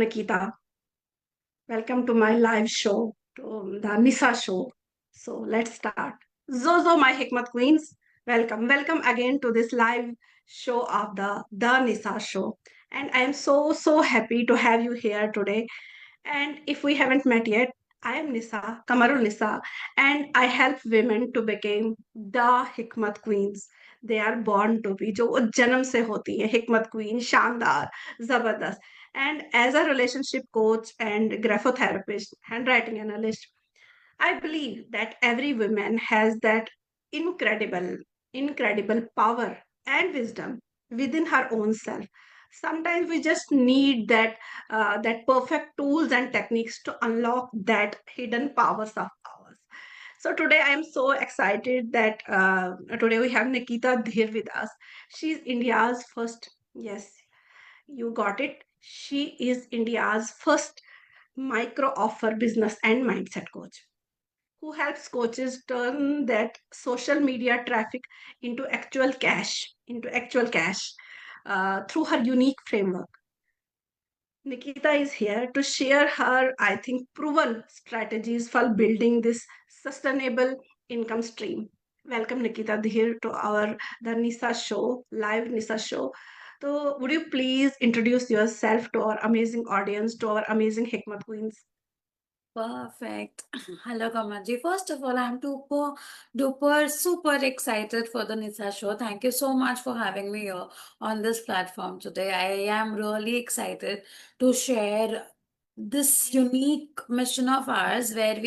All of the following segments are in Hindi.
Nikita. Welcome to my live show, to the Nisa show. So let's start. Zozo, my Hikmat Queens, welcome. Welcome again to this live show of the Nisa show. And I am so happy to have you here today. And if we haven't met yet, I am Nisa, Kamarul Nisa, and I help women to become the Hikmat Queens. They are born to be, जो वो जन्म से होती है हिकमत क्वीन शानदार जबरदस्त. And as a relationship coach and graphotherapist, handwriting analyst, I believe that every woman has that incredible power and wisdom within her own self. Sometimes we just need that perfect tools and techniques to unlock that hidden powers of ours. So today I am so excited that today we have Nikita Dhir with us. She's India's first, yes, you got it. She is India's first micro offer business and mindset coach who helps coaches turn that social media traffic into actual cash through her unique framework. Nikita is here to share her, I think, proven strategies for building this sustainable income stream. Welcome, Nikita, here to our the Nisa show, live Nisa show. So, would you please introduce yourself to our amazing audience, to our amazing Hikmat Queens? Perfect. Hello, Kamaji. First of all, I'm duper super excited for the Nisa show. Thank you so much for having me here on this platform today. I am really excited to share this unique mission of ours where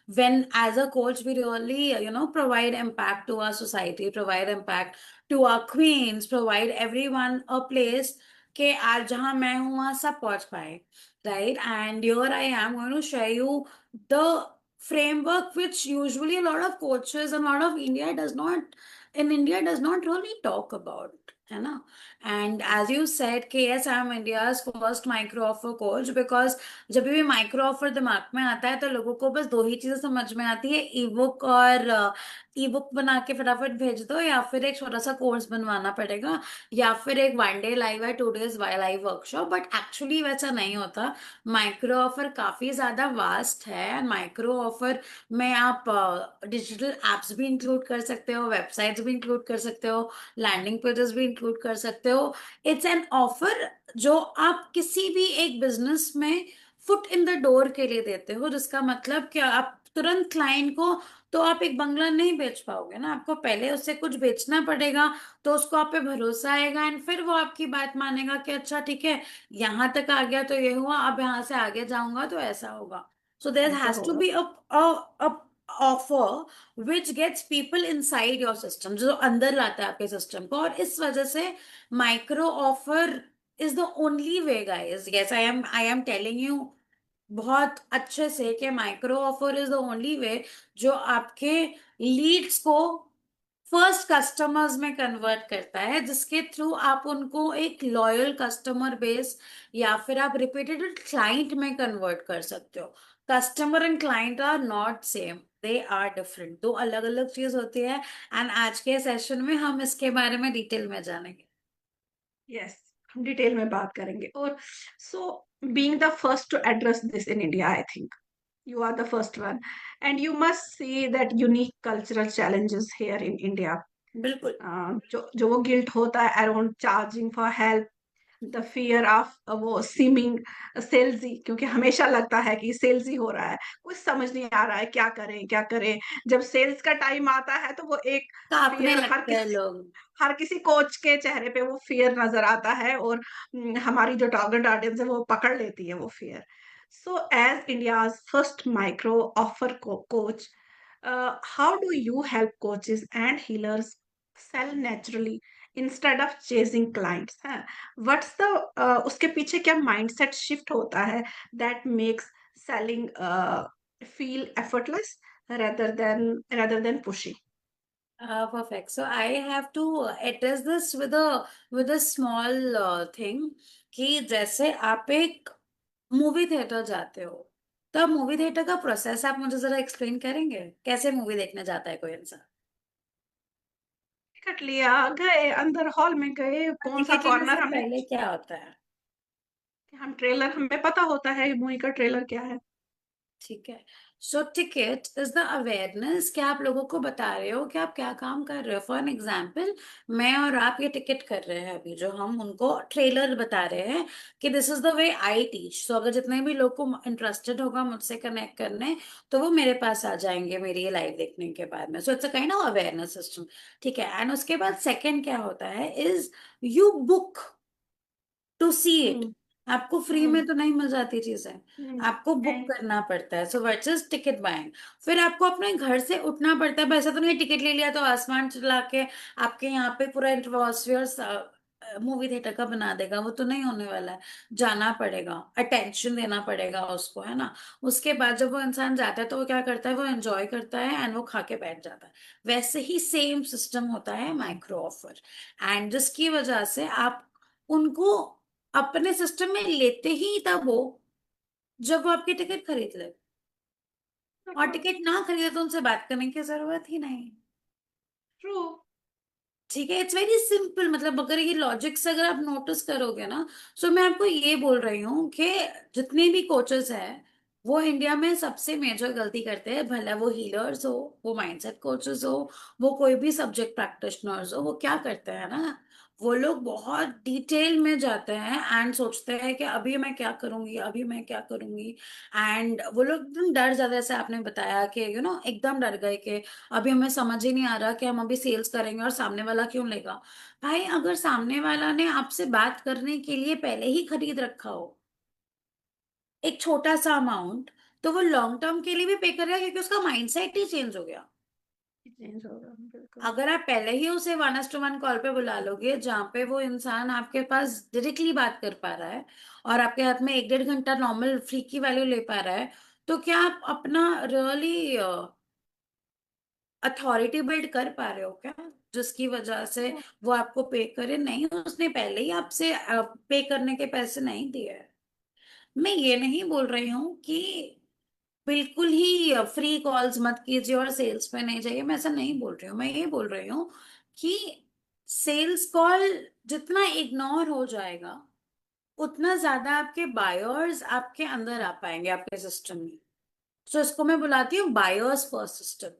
when as a coach, we really, provide impact to our society, provide impact to our queens, provide everyone a place के आज जहाँ मैं हूँ वहाँ सब पहुँच पाए, right? And here I am going to share you the framework which usually a lot of coaches and a lot of India does not really talk about, है ना? And as you said कि yes, I am India's first micro offer coach because जब भी माइक्रो ऑफर दिमाग में आता है तो लोगों को बस दो ही चीजें समझ में आती है, ई बुक और ई बुक बना के फटाफट भेज दो, या फिर एक छोटा सा कोर्स बनवाना पड़ेगा, या फिर एक 1 डे लाइव है, 2 days live workshop. But actually वैसा नहीं होता. माइक्रो ऑफर काफी ज्यादा वास्ट है. माइक्रो ऑफर में आप डिजिटल एप्स भी इंक्लूड कर सकते हो, वेबसाइट्स भी इंक्लूड कर सकते हो, लैंडिंग पेजेस भी इंक्लूड कर सकते हो. इट्स एन ऑफर जो आप किसी भी एक बिजनेस में फुट इन द डोर के लिए देते हो, जिसका मतलब कि आप तुरंत क्लाइंट को, तो आप एक बंगला नहीं बेच पाओगे ना, आपको पहले उससे कुछ बेचना पड़ेगा, तो उसको आप पे भरोसा आएगा एंड फिर वो आपकी बात मानेगा कि अच्छा ठीक है, यहाँ तक आ गया तो ये हुआ, अब यहाँ से आगे जाऊंगा तो ऐसा होगा. सो देयर ऐसा हैज टू होगा. Be a offer which gets people inside your system, जो अंदर लाता है आपके सिस्टम को. और इस वजह से micro offer is the only way guys. Yes, I am telling you बहुत अच्छे से कि micro offer is the only way जो आपके लीड्स को फर्स्ट कस्टमर्स में कन्वर्ट करता है, जिसके थ्रू आप उनको एक लॉयल कस्टमर बेस या फिर आप रिपीटेड क्लाइंट में कन्वर्ट कर सकते हो. Customer and client are not same, they are different, दो अलग अलग चीज होती है. एंड आज के सेशन में हम इसके बारे में डिटेल में जानेंगे. यस, हम डिटेल में बात करेंगे. और so being the first to address this in India, I think you are the first one, and you must see that unique cultural challenges here in India. बिल्कुल. जो वो गिल्ट होता है around charging for help, the fear of वो सीमिंग सेल्सी, क्योंकि हमेशा लगता है कि सेल्स ही हो रहा है, कुछ समझ नहीं आ रहा है क्या करें क्या करें. जब सेल्स का टाइम आता है तो वो एक कांपने फियर लगते हैं लोग. हर किसी कोच के चेहरे पे वो फियर नजर आता है. और हमारी जो टारगेट ऑडियंस है वो पकड़ लेती है वो fear. So as India's first micro offer coach, how do you help coaches and healers sell naturally instead of chasing clients? हाँ, what's the उसके पीछे क्या mindset shift होता है that makes selling feel effortless rather than pushy? Perfect. So I have to address this with a small thing कि जैसे आप एक मूवी थिएटर जाते हो, तो मूवी थिएटर का प्रोसेस आप मुझे जरा एक्सप्लेन करेंगे, कैसे मूवी देखने जाता है कोई इंसान. टिकट लिया, गए अंदर हॉल में, गए कौन सा टिकट लेने कॉर्नर से हमने. पहले क्या होता है? हम ट्रेलर, हमें पता होता है मूवी का ट्रेलर क्या है। ठीक है। सो टिकट इज द अवेयरनेस कि आप लोगों को बता रहे हो कि आप क्या काम कर रहे हो। फॉर एन एग्जाम्पल, मैं और आप ये टिकट कर रहे हैं अभी, जो हम उनको ट्रेलर बता रहे हैं कि this is the way I teach. So अगर जितने भी लोग को इंटरेस्टेड होगा मुझसे कनेक्ट करने, तो वो मेरे पास आ जाएंगे मेरी ये लाइव देखने के बाद में। So it's a kind of awareness system. ठीक है। एंड उसके बाद सेकेंड क्या होता है is you book to see it. Hmm. आपको फ्री हम्म। में तो नहीं मिल जाती चीजें, आपको बुक नहीं। करना पड़ता है। So what is ticket buying. फिर आपको अपने घर से उठना पड़ता है। वैसे तो नहीं, टिकट ले लिया तो आसमान चला के आपके यहाँ पे पूरा एटमॉस्फेयर मूवी थिएटर का बना देगा, वो तो नहीं होने वाला है। जाना पड़ेगा, अटेंशन देना पड़ेगा उसको, है ना। उसके बाद जब वो इंसान जाता है तो वो क्या करता है, वो एंजॉय करता है एंड वो खा के बैठ जाता है। वैसे ही सेम सिस्टम होता है माइक्रो ऑफर। एंड जिसकी वजह से आप उनको अपने सिस्टम में लेते ही तब हो जब वो आपकी टिकट खरीद ले। और टिकट ना खरीदे तो उनसे बात करने की जरूरत ही नहीं। ट्रू। ठीक है, इट्स वेरी सिंपल। मतलब अगर ये लॉजिक से अगर आप नोटिस करोगे ना, सो मैं आपको ये बोल रही हूँ कि जितने भी कोचेस हैं वो इंडिया में सबसे मेजर गलती करते हैं। भला वो हीलर्स हो, वो माइंडसेट कोचेस हो, वो कोई भी सब्जेक्ट प्रैक्टिशनर्स हो, वो क्या करते हैं ना, वो लोग बहुत डिटेल में जाते हैं एंड सोचते हैं कि अभी मैं क्या करूंगी, अभी मैं क्या करूंगी। एंड वो लोग एकदम डर जाते हैं, जैसे आपने बताया कि एकदम डर गए कि अभी हमें समझ ही नहीं आ रहा कि हम अभी सेल्स करेंगे और सामने वाला क्यों लेगा। भाई, अगर सामने वाला ने आपसे बात करने के लिए पहले ही खरीद रखा हो एक छोटा सा अमाउंट, तो वो लॉन्ग टर्म के लिए भी पे करेगा, क्योंकि उसका माइंडसेट ही चेंज हो गया। चेंज होगा बिल्कुल। अगर आप पहले ही उसे 1:1 कॉल पे बुला लोगे, जहाँ पे वो इंसान आपके पास डायरेक्टली बात कर पा रहा है और आपके हाथ में 1-1.5 घंटा नॉर्मल फ्री की वैल्यू ले पा रहा है, तो क्या आप अपना रियली अथॉरिटी बिल्ड कर पा रहे हो क्या, जिसकी वजह से वो आपको पे करे? नहीं, उसने पहले ही आपसे पे करने के पैसे नहीं दिए हैं। मैं ये नहीं बोल रही हूँ कि बिल्कुल ही फ्री कॉल्स मत कीजिए और सेल्स पे नहीं जाइए, मैं ऐसा नहीं बोल रही हूँ। मैं ये बोल रही हूँ कि सेल्स कॉल जितना इग्नोर हो जाएगा, उतना ज्यादा आपके बायर्स आपके अंदर आ पाएंगे, आपके सिस्टम में। सो इसको मैं बुलाती हूँ बायर्स फर्स्ट सिस्टम,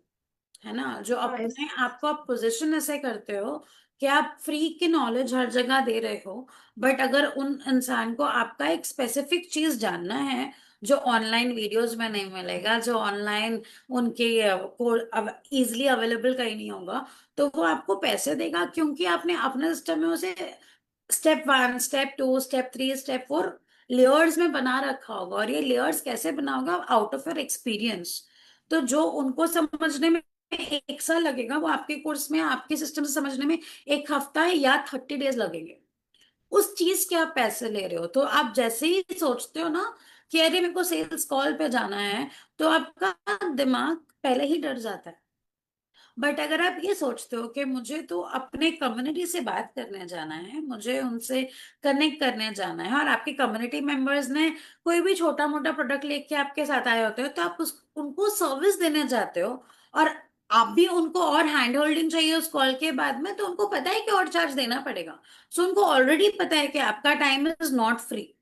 है ना। जो बाईस। अपने आप को आप पोजीशन ऐसे करते हो कि आप फ्री की नॉलेज हर जगह दे रहे हो, बट अगर उन इंसान को आपका एक स्पेसिफिक चीज जानना है जो ऑनलाइन वीडियोस में नहीं मिलेगा, जो ऑनलाइन उनके को अब इजिली अवेलेबल कहीं नहीं होगा, तो वो आपको पैसे देगा, क्योंकि आपने अपने सिस्टम में उसे step 1, step 2, step 3, step 4 layers में बना रखा होगा। और ये लेयर्स कैसे बना होगा, आउट ऑफ योर एक्सपीरियंस। तो जो उनको समझने में 1 साल लगेगा, वो आपके कोर्स में आपके सिस्टम से समझने में 1 हफ्ता या 30 डेज लगेंगे। उस चीज के आप पैसे ले रहे हो, तो आप जैसे ही सोचते हो ना कि अरे मेरे को सेल्स कॉल पे जाना है, तो आपका दिमाग पहले ही डर जाता है। बट अगर आप ये सोचते हो कि मुझे तो अपने कम्युनिटी से बात करने जाना है, मुझे उनसे कनेक्ट करने जाना है, और आपके कम्युनिटी मेंबर्स ने कोई भी छोटा मोटा प्रोडक्ट लेके आपके साथ आए होते हो, तो आप उनको सर्विस देने जाते हो, और आप भी उनको और हैंड होल्डिंग चाहिए उस कॉल के बाद में, तो उनको पता है कि और चार्ज देना पड़ेगा। सो उनको ऑलरेडी पता है कि आपका टाइम इज नॉट फ्री।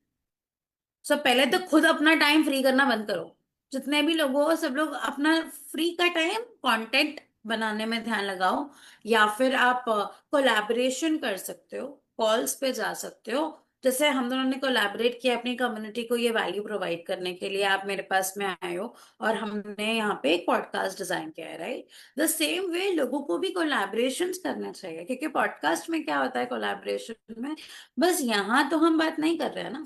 सो पहले तो खुद अपना टाइम फ्री करना बंद करो। जितने भी लोग हो, सब लोग अपना फ्री का टाइम कंटेंट बनाने में ध्यान लगाओ, या फिर आप कोलैबोरेशन कर सकते हो, कॉल्स पे जा सकते हो। जैसे हम दोनों ने कोलैबोरेट किया अपनी कम्युनिटी को ये वैल्यू प्रोवाइड करने के लिए, आप मेरे पास में आए हो और हमने यहाँ पे एक पॉडकास्ट डिजाइन किया है, राइट। द सेम वे लोगों को भी कोलैबोरेशंस करना चाहिए, क्योंकि पॉडकास्ट में क्या होता है कोलैबोरेशन में, बस यहाँ तो हम बात नहीं कर रहे हैं ना,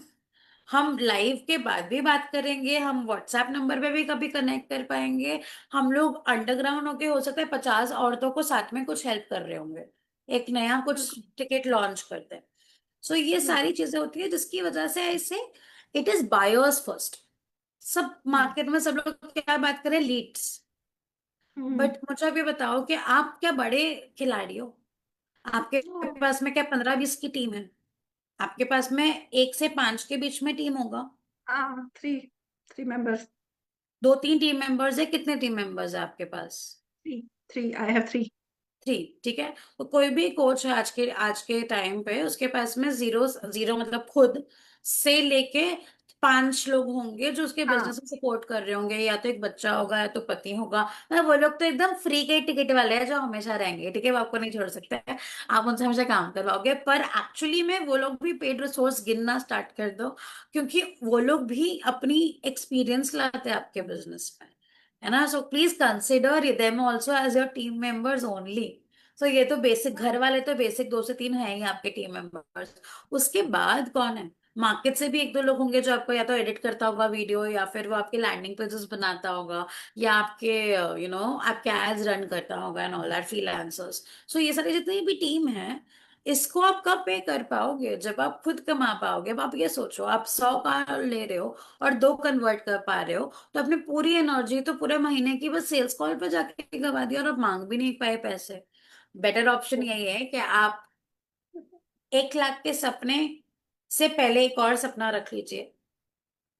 हम लाइव के बाद भी बात करेंगे, हम व्हाट्सएप नंबर पे भी कभी कनेक्ट कर पाएंगे। हम लोग अंडरग्राउंड होके हो सकता है 50 औरतों को साथ में कुछ हेल्प कर रहे होंगे, एक नया कुछ बिल्कुल। टिकट लॉन्च करते हैं। सो ये सारी बिल्कुल। चीजें होती है जिसकी वजह से ऐसे इट इज बायर्स फर्स्ट। सब हम्म। मार्केट में सब लोग क्या बात करें, लीड्स। हम्म। बट मुझे अभी बताओ कि आप क्या बड़े खिलाड़ी हो? आपके ओ। पास में क्या 15-20 की टीम है? आपके पास में 1 से 5 के बीच में टीम होगा। हाँ, three. Three members. 2-3 team members है, कितने टीम मेंबर्स है आपके पास? Three. Three, I have three. 3, ठीक है। तो कोई भी कोच है आज के टाइम पे, उसके पास में जीरो जीरो मतलब खुद से लेके 5 लोग होंगे जो उसके हाँ। बिजनेस में सपोर्ट कर रहे होंगे, या तो एक बच्चा होगा या तो पति होगा। मतलब वो लोग तो एकदम फ्री के टिकट वाले हैं जो हमेशा रहेंगे, ठीक है, वो आपको नहीं छोड़ सकते हैं, आप उनसे हमेशा काम करवाओगे। पर एक्चुअली में वो लोग भी पेड रिसोर्स गिनना स्टार्ट कर दो, क्योंकि वो लोग भी अपनी एक्सपीरियंस लाते हैं आपके बिजनेस में, है ना। So please consider them also as your team members only. So ये तो बेसिक, घर वाले तो बेसिक 2 से 3 है ही आपके टीम मेंबर्स। उसके बाद कौन है? मार्केट से भी 1-2 लोग होंगे जो आपको या तो एडिट करता होगा वीडियो, या फिर वो आपके लैंडिंग पेजेस बनाता होगा, या आपके आपके एड्स रन करता होगा एंड ऑल दैट, फ्रीलांसर्स। सो ये सारी जितनी भी टीम है, इसको आप कब पे कर पाओगे? जब आप खुद कमा पाओगे। अब आप ये सोचो, आप 100 का ले रहे हो और 2 कन्वर्ट कर पा रहे हो, तो अपनी पूरी एनर्जी तो पूरे महीने की बस सेल्स कॉल पे जाके गवा दी, और आप मांग भी नहीं पाए पैसे। बेटर ऑप्शन यही है कि आप 1 लाख के सपने से पहले एक और सपना रख लीजिए,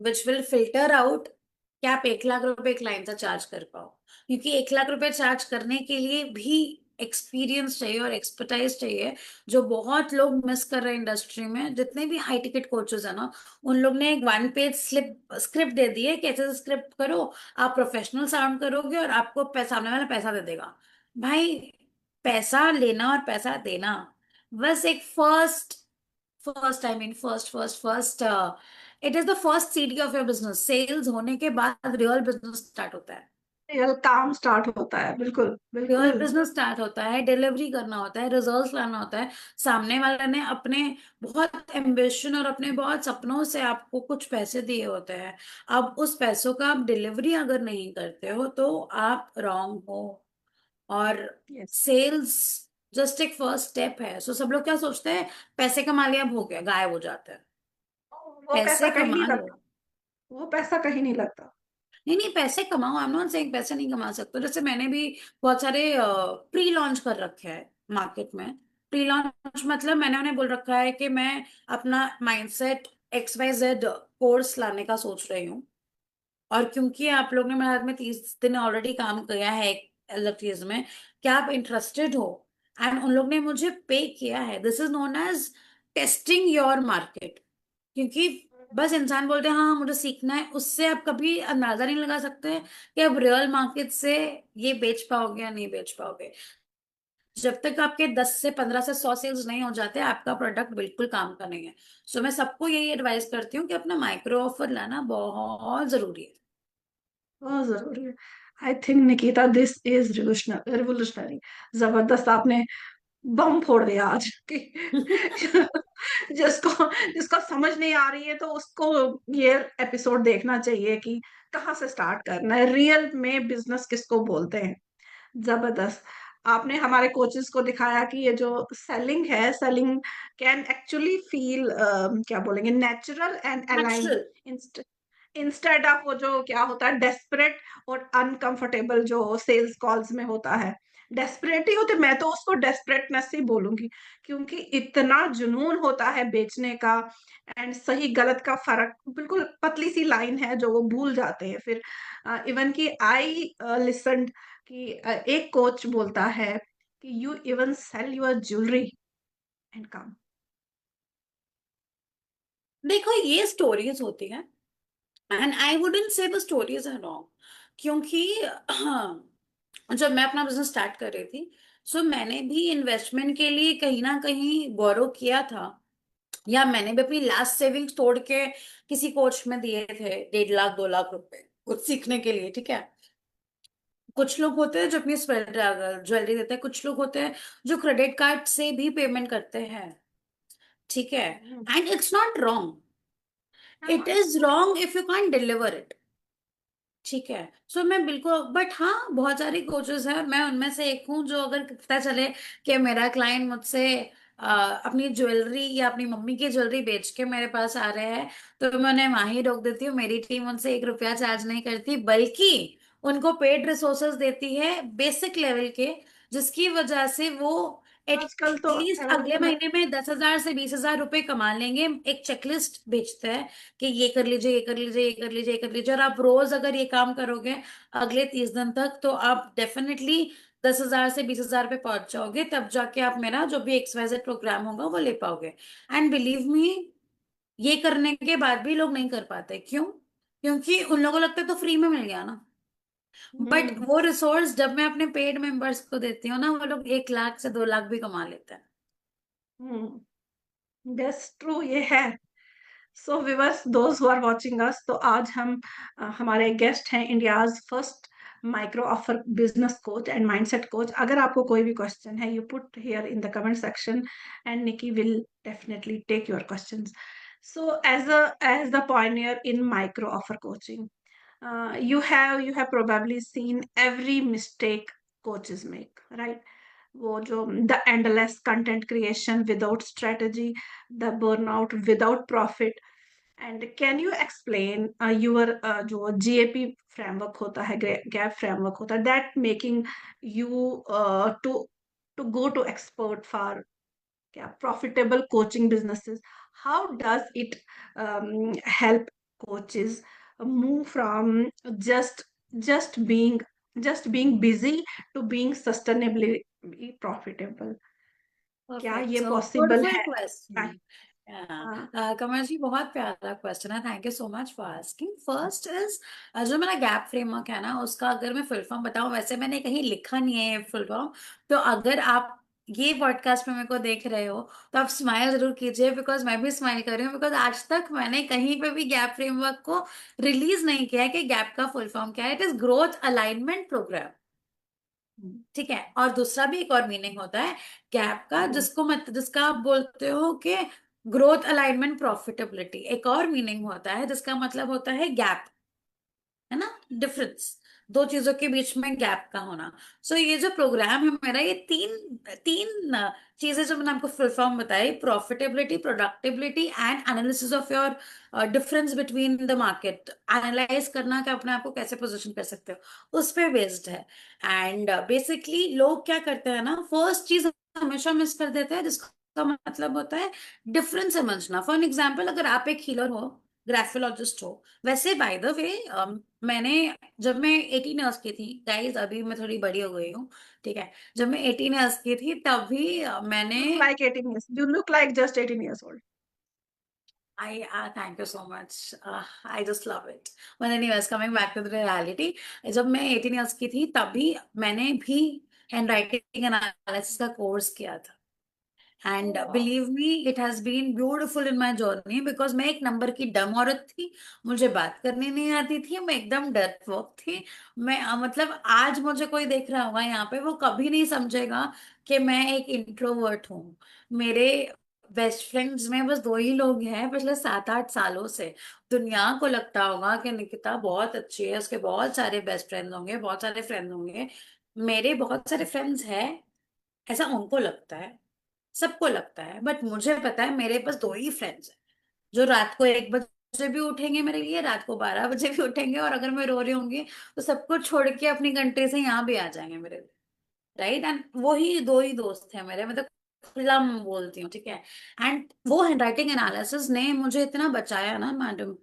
विच विल फिल्टर आउट कि आप 1 लाख रुपए क्लाइंट से चार्ज कर पाओ। क्योंकि 1 लाख रुपए चार्ज करने के लिए भी एक्सपीरियंस चाहिए और एक्सपर्टाइज चाहिए, जो बहुत लोग मिस कर रहे हैं इंडस्ट्री में। जितने भी हाई टिकट कोचेस है ना, उन लोग ने एक 1 पेज स्क्रिप्ट दे दी है कि ऐसे स्क्रिप्ट करो, आप प्रोफेशनल साउंड करोगे और आपको सामने वाला पैसा दे देगा। भाई, पैसा लेना और पैसा देना बस एक first I mean first it is the first seed of your business. Sales होने के बाद रियल बिजनेस स्टार्ट होता है। रियल काम स्टार्ट होता है, बिल्कुल रियल बिल्कुल। बिजनेस स्टार्ट होता है, डिलीवरी करना होता है, रिजल्ट्स लाना होता है। सामने वाले ने अपने बहुत एम्बिशन और अपने बहुत सपनों से आपको कुछ पैसे दिए होते हैं। अब उस पैसों का आप डिलीवरी अगर नहीं करते हो तो आप रॉन्ग हो। और यस। सेल्स जस्ट एक फर्स्ट स्टेप है। सो सब लोग क्या सोचते हैं, पैसे कमा लिया, अब हो गया, गायब हो जाते हैं। वो पैसा पैसे कहीं नहीं कमा लो। लगता। वो पैसा कहीं नहीं लगता। नहीं नहीं, पैसे कमाओ, आई एम नॉट सेइंग पैसे नहीं कमा सकते। जैसे मैंने भी बहुत सारे प्री लॉन्च कर रखे हैं मार्केट में। प्री लॉन्च मतलब मैंने उन्हें बोल रखा है कि मैं अपना माइंडसेट XYZ कोर्स लाने का सोच रही हूँ। और क्योंकि आप लोग ने मेरे हाथ में 30 दिन ऑलरेडी काम किया है एक अलग चीज में, क्या आप इंटरेस्टेड हो? एंड उन लोग ने मुझे पे किया है। This is known as testing your market. क्योंकि बस इंसान बोलते हैं हाँ हाँ, मुझे सीखना है, उससे आप कभी अंदाजा नहीं लगा सकते कि आप रियल मार्केट से ये बेच पाओगे या नहीं बेच पाओगे। जब तक आपके 10 से 15 से 100 सेल्स नहीं हो जाते, आपका प्रोडक्ट बिल्कुल काम का नहीं है। सो मैं सबको यही एडवाइस करती हूँ कि अपना माइक्रो ऑफर लाना बहुत जरूरी है। बहुत जरूरी है। I think Nikita this is revolutionary. जबरदस्त, आपने बम फोड़ दिया आज कि जिसको जिसको समझ नहीं आ रही है तो उसको ये एपिसोड देखना चाहिए कि कहाँ से स्टार्ट करना है, रियल में बिजनेस किसको बोलते हैं। जबरदस्त। आपने हमारे कोचेस को दिखाया कि ये जो सेलिंग है, सेलिंग कैन एक्चुअली फील, क्या बोलेंगे, natural and aligned, natural. Instead of वो जो क्या होता है डेस्परेट और अनकंफर्टेबल जो सेल्स कॉल्स में होता है। डेस्परेट ही होते, मैं तो उसको डेस्परेटनेस ही बोलूंगी, क्योंकि इतना जुनून होता है बेचने का। एंड सही गलत का फर्क, बिल्कुल पतली सी लाइन है जो वो भूल जाते हैं फिर। इवन कि आई लिसन कि एक कोच बोलता है कि you even sell your jewellery and come. देखो, ये स्टोरीज होती हैं and I wouldn't say the stories are wrong. क्योंकि हाँ, जब मैं अपना बिजनेस स्टार्ट कर रही थी, सो मैंने भी इन्वेस्टमेंट के लिए कहीं ना कहीं बोरो किया था, या मैंने भी अपनी लास्ट सेविंग्स तोड़ के किसी कोच में दिए थे 1.5-2 लाख रुपए कुछ सीखने के लिए, ठीक है। कुछ लोग होते हैं जो अपनी ज्वेलरी देते हैं, कुछ लोग होते हैं जो क्रेडिट कार्ड से भी पेमेंट करते हैं, ठीक है। And it's not wrong, it is wrong if you can't deliver it, ठीक है। सो मैं बिल्कुल, बट हाँ, बहुत सारे कोचेस हैं, मैं उनमें से एक हूँ जो अगर पता चले कि मेरा क्लाइंट मुझसे अपनी ज्वेलरी या अपनी मम्मी की ज्वेलरी बेच के मेरे पास आ रहे हैं, तो मैं उन्हें वहां ही रोक देती हूँ। मेरी टीम उनसे 1 रुपया चार्ज नहीं करती, बल्कि उनको पेड रिसोर्सेज देती है बेसिक लेवल के, जिसकी वजह से वो आजकल तो एटलीस्ट अगले अवेलेबल है। महीने में 10,000 से 20,000 रुपए कमा लेंगे। एक चेकलिस्ट बेचते हैं कि ये कर लीजिए, ये कर लीजिए, ये कर लीजिए, ये कर लीजिए, और आप रोज अगर ये काम करोगे अगले 30 दिन तक, तो आप डेफिनेटली 10,000 से 20,000 पे पहुंच जाओगे। तब जाके आप मेरा जो भी XYZ प्रोग्राम होगा वो ले पाओगे। एंड बिलीव मी, ये करने के बाद भी लोग नहीं कर पाते, क्यों? क्योंकि उन लोगों को लगता है तो फ्री में मिल गया ना। बट हम्म। वो रिसोर्स जब मैं अपने पेड मेंबर्स को देती हूँ ना, वो लोग 1 लाख से 2 लाख भी कमा लेते हैं। दैट्स ट्रू, ये है। So viewers, those who are watching us, तो आज हम हमारे गेस्ट हैं India's first micro offer business coach and mindset coach. अगर आपको कोई भी क्वेश्चन है, you put here in the comment section and Nikki will definitely take your questions. So as the pioneer in micro offer coaching, you have probably seen every mistake coaches make, right? वो जो the endless content creation without strategy, the burnout without profit. And can you explain your जो GAP framework होता है, gap framework होता है, that making you to go to expert for क्या profitable coaching businesses? How does it help coaches move from just just being just being busy to being sustainably profitable? क्या परफेक्ट, ये सो पॉसिबल ब्यूटीफुल है? क्वेश्चन। हाँ। कमल जी, बहुत प्यारा क्वेश्चन है, thank you so much for asking. First is, जो मेरा गैप फ्रेमवर्क है ना, उसका अगर मैं फुल फॉर्म बताऊं, वैसे मैंने कहीं लिखा नहीं है फुल फॉर्म। तो अगर आप ये पॉडकास्ट में मेरे को देख रहे हो तो आप स्माइल जरूर कीजिए, बिकॉज मैं भी स्माइल कर रही हूँ, बिकॉज आज तक मैंने कहीं पे भी गैप फ्रेमवर्क को रिलीज नहीं किया है कि गैप का फुल फॉर्म क्या है। It is growth alignment programme. Hmm, ठीक है, और दूसरा भी एक और मीनिंग होता है गैप का, हम्म, जिसको मत जिसका आप बोलते हो कि ग्रोथ अलाइनमेंट प्रॉफिटेबिलिटी। एक और मीनिंग होता है जिसका मतलब होता है गैप, है ना, डिफरेंस, दो चीजों के बीच में गैप का होना। सो ये जो प्रोग्राम है मेरा, ये तीन तीन चीजें जो मैंने आपको फुल फॉर्म बताई, profitability, productivity and analysis of your difference between the market, analyse करना कि अपने आप को कैसे पोजीशन कर सकते हो, उस पे बेस्ड है। एंड बेसिकली लोग क्या करते हैं ना, फर्स्ट चीज हमेशा मिस कर देते हैं, जिसका मतलब होता है डिफरेंस समझना। फॉर एन एग्जाम्पल, अगर आप एक हीलर हो, ग्राफोलॉजिस्ट हो, वैसे बाय द वे, मैंने, जब मैं 18 ईयर्स की थी गाइस, अभी मैं थोड़ी बड़ी हो गई हूँ, ठीक है, जब मैं 18 ईयर्स की थी तभी मैंने, look like 18 years. You look like just 18 years old. I thank you so much, I just love it. But anyways, coming back to the reality, जब मैं 18 ईयर्स की थी तभी मैंने भी हैंड राइटिंग एनालिसिस का कोर्स किया था। And Oh, wow. Believe me, it has been beautiful in my journey, because मैं एक नंबर की डम औरत थी, मुझे बात करनी नहीं आती थी, मैं एकदम डरपोक थी। मैं मतलब आज मुझे कोई देख रहा होगा यहाँ पे, वो कभी नहीं समझेगा कि मैं एक इंट्रोवर्ट हूँ। मेरे बेस्ट फ्रेंड्स में बस 2 ही लोग हैं पिछले 7-8 सालों से। दुनिया को लगता होगा कि निकिता बहुत अच्छी है, उसके बहुत सारे बेस्ट फ्रेंड्स होंगे, बहुत सारे फ्रेंड्स होंगे। मेरे बहुत सारे फ्रेंड्स हैं, ऐसा उनको लगता है, सबको लगता है, बट मुझे पता है मेरे पास 2 ही फ्रेंड्स हैं जो रात को 1 बजे भी उठेंगे मेरे लिए, रात को 12 बजे भी उठेंगे, और अगर मैं रो रही होंगी तो सबको छोड़ के अपनी कंट्री से यहाँ भी आ जाएंगे मेरे लिए। राइट, एंड वो ही 2 ही दोस्त हैं मेरे, मतलब खुला मैं बोलती हूँ, ठीक है। एंड वो हैंडराइटिंग एनालिसिस ने मुझे इतना बचाया ना मैडम,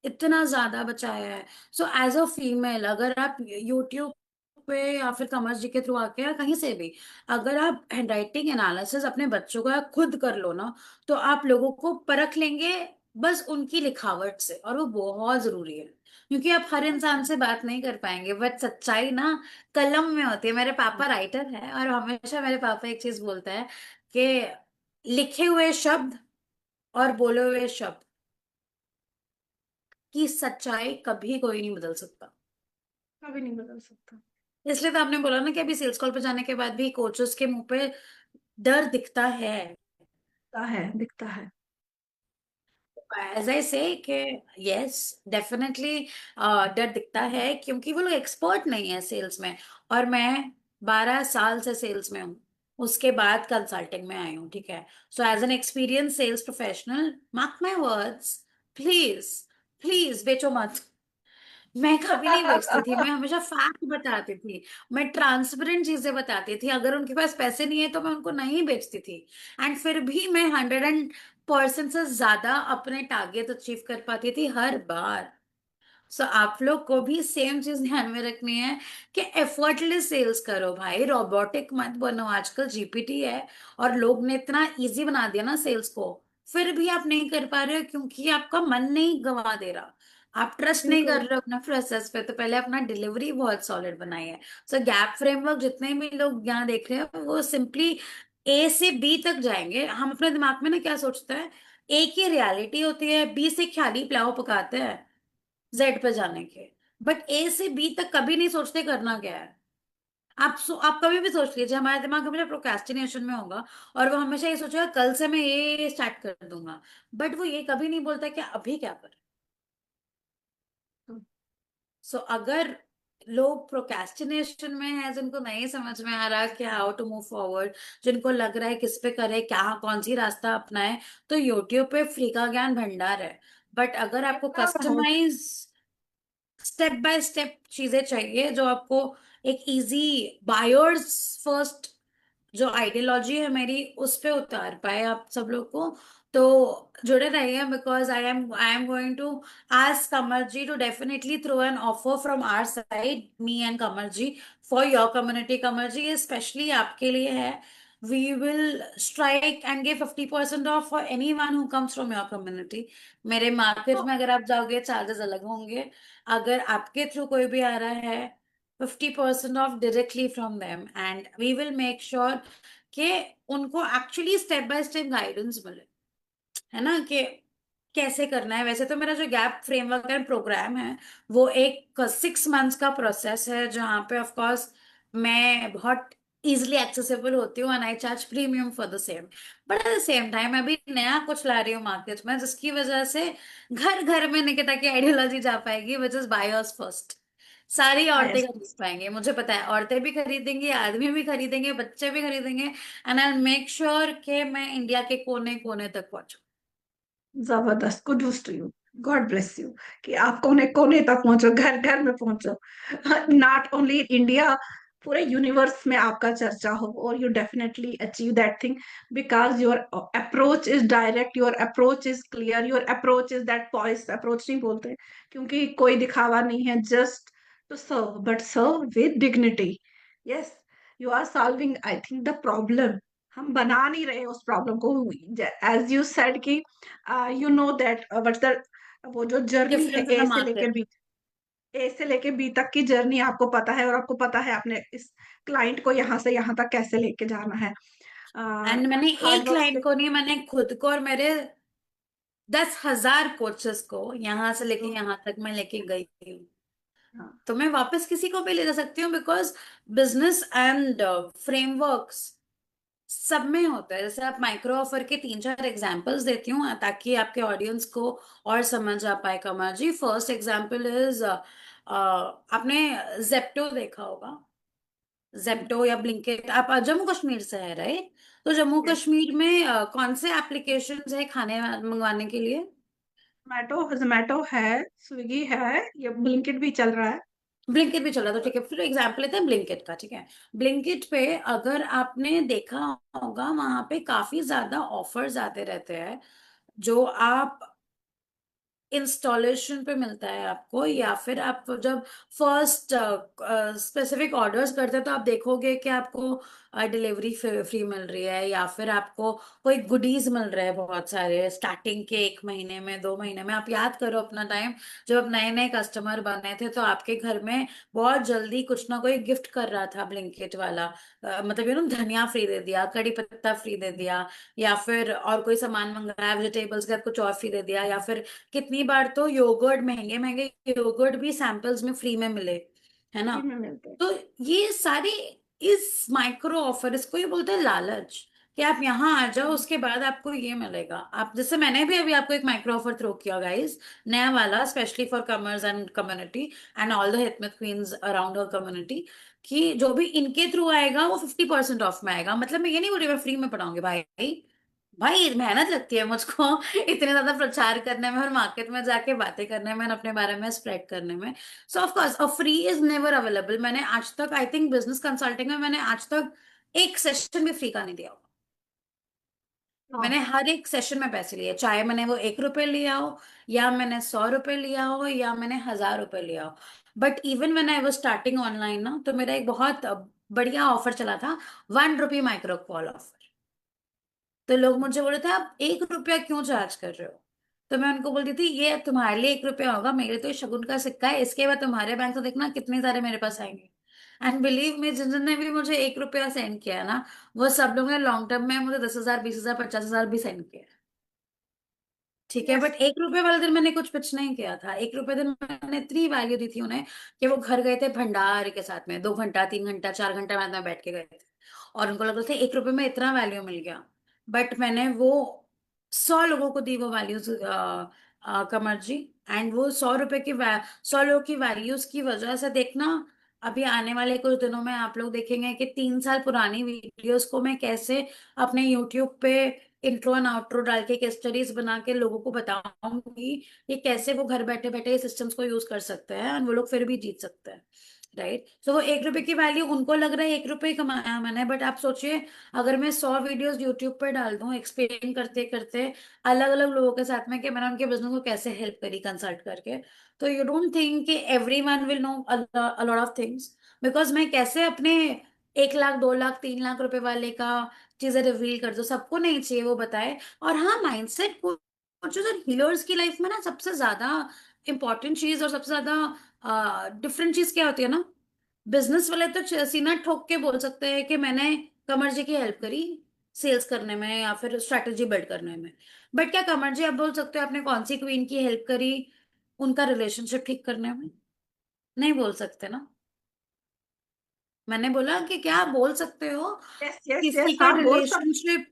इतना ज्यादा बचाया है। सो एज अ फीमेल, अगर आप यूट्यूब पे या फिर कमर जी के थ्रू आके या कहीं से भी, अगर आप हैंडराइटिंग एनालिसिस अपने बच्चों का खुद कर लो ना, तो आप लोगों को परख लेंगे बस उनकी लिखावट से, और वो बहुत जरूरी है, क्योंकि आप हर इंसान से बात नहीं कर पाएंगे, बट सच्चाई ना कलम में होती है। मेरे पापा राइटर है, और हमेशा मेरे पापा एक चीज बोलते हैं कि लिखे हुए शब्द और बोले हुए शब्द की सच्चाई कभी कोई नहीं बदल सकता। कभी नहीं बदल सकता। इसलिए तो आपने बोला ना कि अभी सेल्स कॉल पे जाने के बाद भी कोचेस के मुंह पे डर दिखता है। दिखता है। एज आई से कि यस, डेफिनेटली डर दिखता है, क्योंकि वो लोग एक्सपर्ट नहीं है सेल्स में। और मैं 12 साल से सेल्स में हूँ, उसके बाद कंसल्टिंग में आई हूँ, ठीक है। So as an experience sales professional, mark my words, please, please बेचो मत। मैं कभी नहीं बेचती थी, मैं हमेशा फैक्ट बताती थी, मैं ट्रांसपेरेंट चीजें बताती थी। अगर उनके पास पैसे नहीं है तो मैं उनको नहीं बेचती थी, एंड फिर भी मैं 100% से ज्यादा अपने टारगेट अचीव कर पाती थी हर बार। सो आप लोग को भी सेम चीज ध्यान में रखनी है कि एफर्टलेस सेल्स करो भाई, रोबोटिक मत बनो। आजकल जीपीटी है, और लोग ने इतना इजी बना दिया ना सेल्स को, फिर भी आप नहीं कर पा रहे हो क्योंकि आपका मन नहीं गवा दे रहा, आप ट्रस्ट नहीं कर बिल्कुल। रहे हो अपना प्रोसेस पे। तो पहले अपना डिलीवरी बहुत सॉलिड बनाइए। सो गैप फ्रेमवर्क जितने भी लोग यहाँ देख रहे हैं वो सिंपली ए से बी तक जाएंगे। हम अपने दिमाग में ना क्या सोचते हैं, ए की रियलिटी होती है, बी से ख्याली पुलाव पकाते हैं जेड पे जाने के, बट ए से बी तक कभी नहीं सोचते करना क्या है। आप कभी भी सोच लीजिए, हमारा दिमाग हमेशा प्रोक्रेस्टिनेशन में होगा और वो हमेशा ये सोचेगा कल से मैं ये स्टार्ट कर दूंगा, बट वो ये कभी नहीं बोलता कि अभी क्या करें। सो अगर लोग प्रोक्रेस्टिनेशन में है, जिनको नहीं समझ में आ रहा कि हाउ टू मूव फॉरवर्ड, जिनको लग रहा है किस पे करे, क्या कौन सी रास्ता अपनाए, तो यूट्यूब पे फ्री का ज्ञान भंडार है। बट अगर ये आपको सब है। कस्टमाइज स्टेप बाय स्टेप चीजें चाहिए, जो आपको एक इजी बायर्स फर्स्ट जो आइडियोलॉजी है मेरी उस पे उतार पाए आप सब लोग को, तो जुड़े रहिए। Because I am going to ask Kamar ji to definitely throw an offer from our side, me and Kamar ji, for your community. Kamar ji, ये स्पेशली आपके लिए है। We will strike and give 50% off for anyone who comes from your community. मेरे मार्केट तो में अगर आप जाओगे चार्जेस अलग होंगे, अगर आपके थ्रू कोई भी आ रहा है 50% off directly from them, and we will make sure कि उनको actually step by step guidance मिले, है ना, कि कैसे करना है। वैसे तो मेरा जो गैप फ्रेमवर्क एंड प्रोग्राम है वो एक 6 मंथ्स का प्रोसेस है, जहाँ पे ऑफ कोर्स मैं बहुत इजिली एक्सेसिबल होती हूँ and I charge premium for the same. But at the same time मैं अभी नया कुछ ला रही हूँ मार्केट में, जिसकी वजह से घर घर में निकिता की आइडियोलॉजी जा पाएगी, विच इज बायर्स फर्स्ट। सारी औरतें बायस। खरीद पाएंगे, मुझे पता है औरतें भी खरीदेंगी, आदमी भी खरीदेंगे, बच्चे भी खरीदेंगे, एंड आई मेक श्योर कि मैं इंडिया के कोने कोने तक पहुंचूं। जबरदस्त, kudos to you, God bless you कि आप कोने कोने तक पहुंचो, घर घर में पहुंचो। नॉट ओनली इंडिया, पूरे यूनिवर्स में आपका चर्चा हो, और you definitely achieve that thing, because your approach is direct, your approach is clear, your approach is that poise approach नहीं बोलते क्योंकि कोई दिखावा नहीं है, just to serve, but serve with dignity. Yes, you are solving I think the problem, हम बना नहीं रहे उस प्रॉब्लम को। एज यू सेड कि you know that what's the, वो जो जर्नी है डिफरेंस इन द मार्केट। ए से लेके बी तक की जर्नी आपको पता है, और आपको पता है आपने इस क्लाइंट को यहाँ से यहाँ तक कैसे लेके जाना है। एंड मैंने हार्ड एक वर्क से। क्लाइंट को नहीं, मैंने खुद को और मेरे 10,000 कोचेस को यहाँ से लेके यहाँ तक मैं लेके गई हूँ। हाँ। तो मैं वापस किसी को भी ले जा सकती हूँ, बिकॉज बिजनेस एंड फ्रेमवर्क्स सब में होता है। जैसे आप माइक्रो ऑफर के 3-4 एग्जांपल्स देती हूँ ताकि आपके ऑडियंस को और समझ आ पाए। कमल जी, फर्स्ट एग्जांपल इज, आपने जेप्टो देखा होगा, जेप्टो या ब्लिंकिट। आप जम्मू कश्मीर से है राइट? तो जम्मू यस। कश्मीर में कौन से एप्लीकेशंस है खाने मंगवाने के लिए? जोमेटो, जोमेटो है, स्विगी है, ये ब्लिंकिट भी चल रहा है। ब्लिंकिट भी चल रहा, तो ठीक है, फिर एग्जाम्पल लेते हैं ब्लिंकिट का, ठीक है। ब्लिंकिट पे अगर आपने देखा होगा वहां पे काफी ज्यादा ऑफर्स आते रहते हैं, जो आप इंस्टॉलेशन पे मिलता है आपको, या फिर आप जब फर्स्ट स्पेसिफिक ऑर्डर्स करते हैं तो आप देखोगे कि आपको डिलीवरी फ्री मिल रही है, या फिर आपको कोई गुडीज मिल रहे हैं बहुत सारे स्टार्टिंग के 1 महीने में, 2 महीने में। आप याद करो अपना टाइम, जब आप नए नए कस्टमर बने थे तो आपके घर में बहुत जल्दी कुछ ना कोई गिफ्ट कर रहा था ब्लिंकिट वाला। मतलब धनिया फ्री दे दिया, कड़ी पत्ता फ्री दे दिया, या फिर और कोई सामान मंगाया वेजिटेबल्स के साथ कुछ और फ्री दे दिया, या फिर कितनी बार तो योगर्ट, महंगे महंगे योगर्ट भी सैंपल्स में फ्री में मिले, है ना। फ्री में मिलते हैं। तो ये सारी इस माइक्रो ऑफर, इसको ये बोलते हैं लालच, कि आप यहाँ आ जाओ उसके बाद आपको ये मिलेगा। आप जैसे मैंने भी अभी आपको एक माइक्रो ऑफर थ्रो किया गाइस, नया वाला, specially for Kamar's and community and all the Hikmat queens around her community, कि जो भी इनके थ्रू आएगा वो 50% ऑफ में आएगा। मतलब मैं ये नहीं बोल रही मैं फ्री में पढ़ाऊंगी भाई, भाई मेहनत लगती है मुझको इतने ज्यादा प्रचार करने में और मार्केट में जाके बातें करने में और अपने बारे में स्प्रेड करने में। सो of course a free is never available. मैंने आज तक, आई थिंक बिजनेस कंसल्टिंग में मैंने आज तक एक सेशन भी फ्री का नहीं दिया होगा। मैंने हाँ। हर एक सेशन में पैसे लिए, चाहे मैंने वो 1 रुपए लिया हो, या मैंने 100 रुपए लिया हो, या मैंने 1,000 रुपए लिया हो। But even when I was starting online ना, तो मेरा एक बहुत बढ़िया ऑफर चला था, 1 रुपी माइक्रो कॉल ऑफर। तो लोग मुझे बोल रहे थे आप 1 रुपया क्यों चार्ज कर रहे हो। तो मैं उनको बोलती थी ये तुम्हारे लिए 1 रुपया होगा, मेरे तो ये शगुन का सिक्का है, इसके बाद तुम्हारे बैंक से देखना कितने सारे मेरे पास आएंगे। एंड बिलीव मी, जिन जिन ने भी मुझे 1 रुपया सेंड किया है ना, वो सब लोग ने लॉन्ग टर्म में मुझे 10,000, 20,000, 50,000 भी सेंड किया है। ठीक है, बट यस। 1 रुपए वाले दिन मैंने कुछ पिच नहीं किया था। 1 रुपए दिन मैंने इतनी वैल्यू दी थी उन्हें कि वो घर गए थे भंडार के साथ में, 2 घंटा, 3 घंटा, 4 घंटा बाद में बैठ के गए थे, और उनको लग रहा था 1 रुपए में इतना वैल्यू मिल गया। बट मैंने वो 100 लोगों को दी वो वैल्यूज, कमर जी। एंड वो 100 रुपए की 100 लोगों की वैल्यूज की वजह से देखना, अभी आने वाले कुछ दिनों में आप लोग देखेंगे कि 3 साल पुरानी वीडियोस को मैं कैसे अपने यूट्यूब पे इंट्रो एंड आउट्रो डाल के केस स्टडीज बना के लोगों को बताऊंगी कि कैसे वो घर बैठे बैठे सिस्टम्स को यूज कर सकते हैं और वो लोग फिर भी जीत सकते हैं। राइट, सो वो 1 रुपए की वैल्यू उनको लग रहा है 1 रुपए ही कमाया मैंने, बट आप सोचिए अगर मैं 100 वीडियोस यूट्यूब पर डाल दूं एक्सप्लेन करते करते अलग अलग लोगों के साथ में कि मैंने उनके बिजनेस को कैसे हेल्प करी कंसल्ट करके, तो यू डोंट थिंक कि everyone will know a lot of things. Because मैं कैसे अपने 1 लाख, 2 लाख, 3 लाख रुपए वाले का चीजें रिवील कर दो, सबको नहीं चाहिए वो बताए। और हाँ, माइंडसेट कोचेस और हीलर्स की लाइफ में ना सबसे ज्यादा इंपॉर्टेंट चीज और सबसे ज्यादा डिफरेंट चीज क्या होती है ना, बिजनेस वाले तो सीना ठोक के बोल सकते हैं कि मैंने कमर जी की हेल्प करी सेल्स करने में या फिर स्ट्रेटेजी बिल्ड करने में। बट क्या कमर जी आप बोल सकते हो आपने कौन सी क्वीन की हेल्प करी उनका रिलेशनशिप ठीक करने में? नहीं बोल सकते ना। मैंने बोला कि क्या आप बोल सकते हो यस यस किसी यस, का हाँ बोल सकते। रिलेशनशिप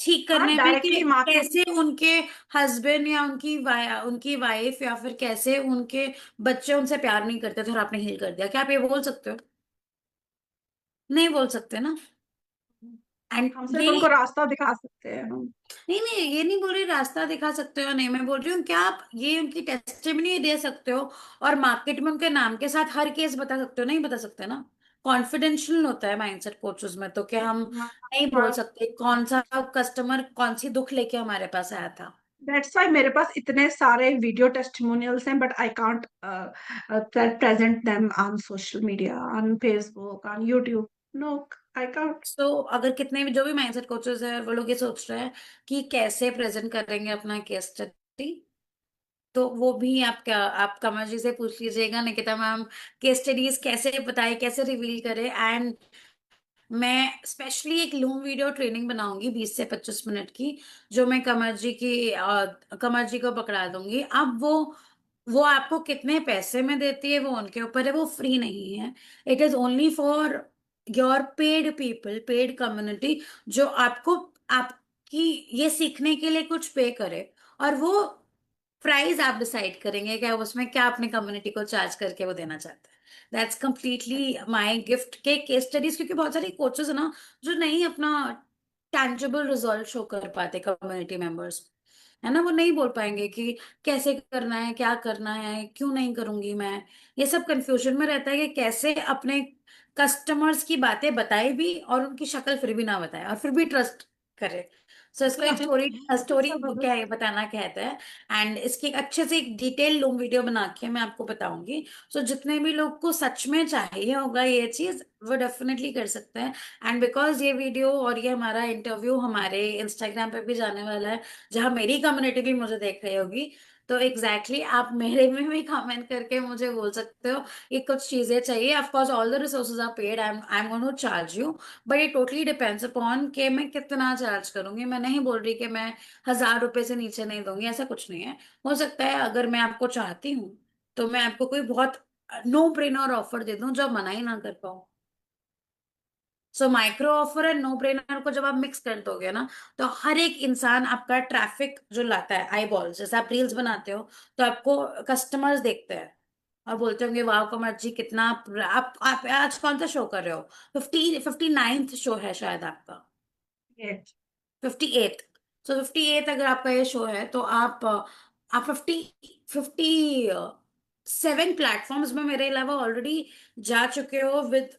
ठीक हाँ, करने में कि डायरेक्टली मार्केट। कैसे उनके हस्बैंड या उनकी वाइफ या फिर कैसे उनके बच्चे उनसे प्यार नहीं करते थे और आपने हील कर दिया, क्या आप ये बोल सकते हो? नहीं बोल सकते ना। एंड हम सिर्फ ये, उनको रास्ता दिखा सकते हैं हम। नहीं नहीं, ये नहीं बोल रही रास्ता दिखा सकते हो, नहीं, मैं बोल रही हूँ क्या आप ये उनकी टेस्टिमनी दे सकते हो और मार्केट में उनके नाम के साथ हर केस बता सकते हो? नहीं बता सकते ना। कॉन्फिडेंशियल होता है माइंडसेट कोचेस में, तो क्या हम नहीं बोल सकते कौन सा कस्टमर कौन सी दुख लेके हमारे पास आया था? दैट्स व्हाई मेरे पास इतने सारे वीडियो टेस्टिमोनियल्स हैं, but I can't present them on social media, on Facebook, on YouTube. No, I can't. So अगर कितने भी जो भी माइंडसेट कोचेस है वो लोग ये सोच रहे हैं कि कैसे प्रेजेंट करेंगे अपना केस स्टडी, तो वो भी आप कमल जी से पूछ लीजिएगा, निकिता मैम केस स्टडीज कैसे बताए कैसे रिवील करे। एंड मैं स्पेशली एक लूम वीडियो ट्रेनिंग बनाऊंगी 20 से 25 मिनट की, जो मैं कमर जी को पकड़ा दूंगी। अब वो आपको कितने पैसे में देती है वो उनके ऊपर है, वो फ्री नहीं है। It is only for your paid people, paid community, जो आपको आपकी ये सीखने के लिए कुछ पे करे, और वो प्राइस आप डिसाइड करेंगे क्या उसमें क्या अपनी कम्युनिटी को चार्ज करके वो देना चाहते हैं। दैट्स कंप्लीटली माय गिफ्ट के केस स्टडीज, क्योंकि बहुत सारे कोचेस है ना जो नहीं अपना टैंजिबल रिजल्ट शो कर पाते कम्युनिटी मेंबर्स, है ना, वो नहीं बोल पाएंगे कि कैसे करना है, क्या करना है, क्यों नहीं करूंगी मैं। ये सब कंफ्यूजन में रहता है कि कैसे अपने कस्टमर्स की बातें बताए भी और उनकी शक्ल फिर भी ना बताए और फिर भी ट्रस्ट करे। सो इसको एक स्टोरी स्टोरी क्या है जबरदस्त। बताना कहते हैं। एंड इसकी एक अच्छे से एक डिटेल लूम वीडियो बना के मैं आपको बताऊंगी। सो जितने भी लोग को सच में चाहिए होगा ये चीज वो डेफिनेटली कर सकते हैं। एंड बिकॉज ये वीडियो और ये हमारा इंटरव्यू हमारे इंस्टाग्राम पे भी जाने वाला है, जहां मेरी कम्युनिटी भी मुझे देख रही होगी, तो एग्जैक्टली आप मेरे में भी कमेंट करके मुझे बोल सकते हो ये कुछ चीजें चाहिए। Of course all the resources are paid, I am going to charge you, but ये टोटली डिपेंड्स अपॉन कि मैं कितना चार्ज करूंगी। मैं नहीं बोल रही कि मैं 1,000 रुपए से नीचे नहीं दूंगी, ऐसा कुछ नहीं है। हो सकता है अगर मैं आपको चाहती हूँ तो मैं आपको कोई बहुत नो ब्रेनर ऑफर दे दूं जो आप मना ही ना कर पाओ। So micro offer and no brainer को जब आप मिक्स कर दोगे ना, तो हर एक इंसान आपका ट्रैफिक जो लाता है, आई बॉल्स, जैसे आप रील्स बनाते हो तो आपको कस्टमर्स देखते हैं और बोलते होंगे वाह कमर जी कितना आप आज कौन सा शो कर रहे हो? 59th शो है शायद आपका, 58th। सो 58th अगर आपका ये शो है तो आप 57 प्लेटफॉर्म्स में मेरे अलावा ऑलरेडी जा चुके हो with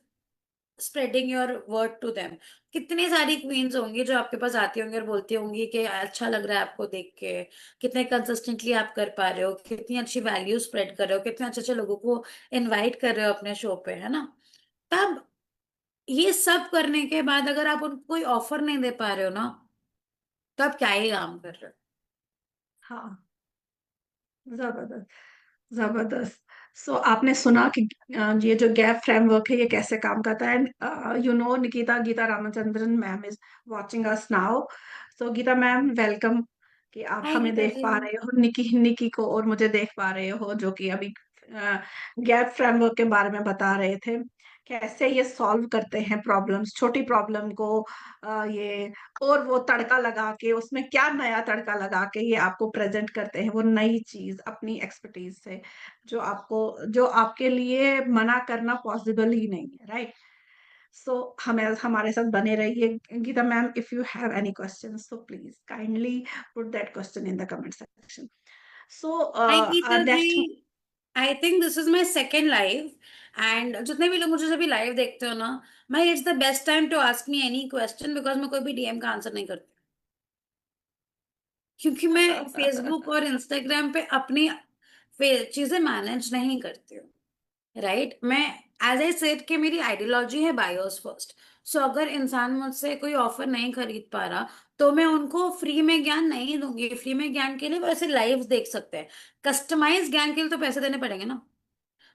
spreading your word to them. कितनी सारी क्वींस होंगी जो आपके पास आती होंगी और बोलती होंगी कि अच्छा लग रहा है आपको देख के, कितने कंसिस्टेंटली आप कर पा रहे हो, कितनी अच्छी वैल्यू स्प्रेड कर रहे हो, कितने अच्छे अच्छे लोगों को इनवाइट कर रहे हो अपने शो पे, है ना। तब ये सब करने के बाद अगर आप उनको कोई ऑफर नहीं दे पा रहे हो ना, तो आप क्या ही काम कर रहे हो। हाँ, जबरदस्त, जबरदस्त। सो आपने सुना कि ये जो गैप फ्रेमवर्क है ये कैसे काम करता है, and Nikita Geeta Ramachandran ma'am is watching us now. So Geeta ma'am, welcome कि आप हाय हमें गीता देख जी। पा रहे हो, निकी निकी को और मुझे देख पा रहे हो, जो कि अभी गैप फ्रेमवर्क के बारे में बता रहे थे, कैसे ये सॉल्व करते हैं प्रॉब्लम्स, छोटी प्रॉब्लम को ये और वो तड़का लगा के, उसमें क्या नया तड़का लगा के ये आपको प्रेजेंट करते हैं, वो नई चीज अपनी एक्सपर्टीज से, जो आपके लिए मना करना पॉसिबल ही नहीं है, राइट? सो हमें हमारे साथ बने रहिए। Geeta ma'am, if you have any question so please kindly put that question in the comment section. So hi Geeta ji. Next. I think this is my second live, and जितने भी लोग मुझे जब भी लाइव देखते हो ना, मैं it's the best time to ask me any question, because मैं कोई भी डीएम का आंसर नहीं करती, क्योंकि मैं फेसबुक और इंस्टाग्राम पे अपनी चीजें मैनेज नहीं करती हूँ। राइट, मैं एज आई सेड कि मेरी आइडियोलॉजी है बायोस फर्स्ट। सो अगर इंसान मुझसे कोई ऑफर नहीं खरीद पा रहा, तो मैं उनको फ्री में ज्ञान नहीं दूंगी। फ्री में ज्ञान के लिए वैसे लाइव देख सकते हैं, कस्टमाइज ज्ञान के लिए तो पैसे देने पड़ेंगे ना।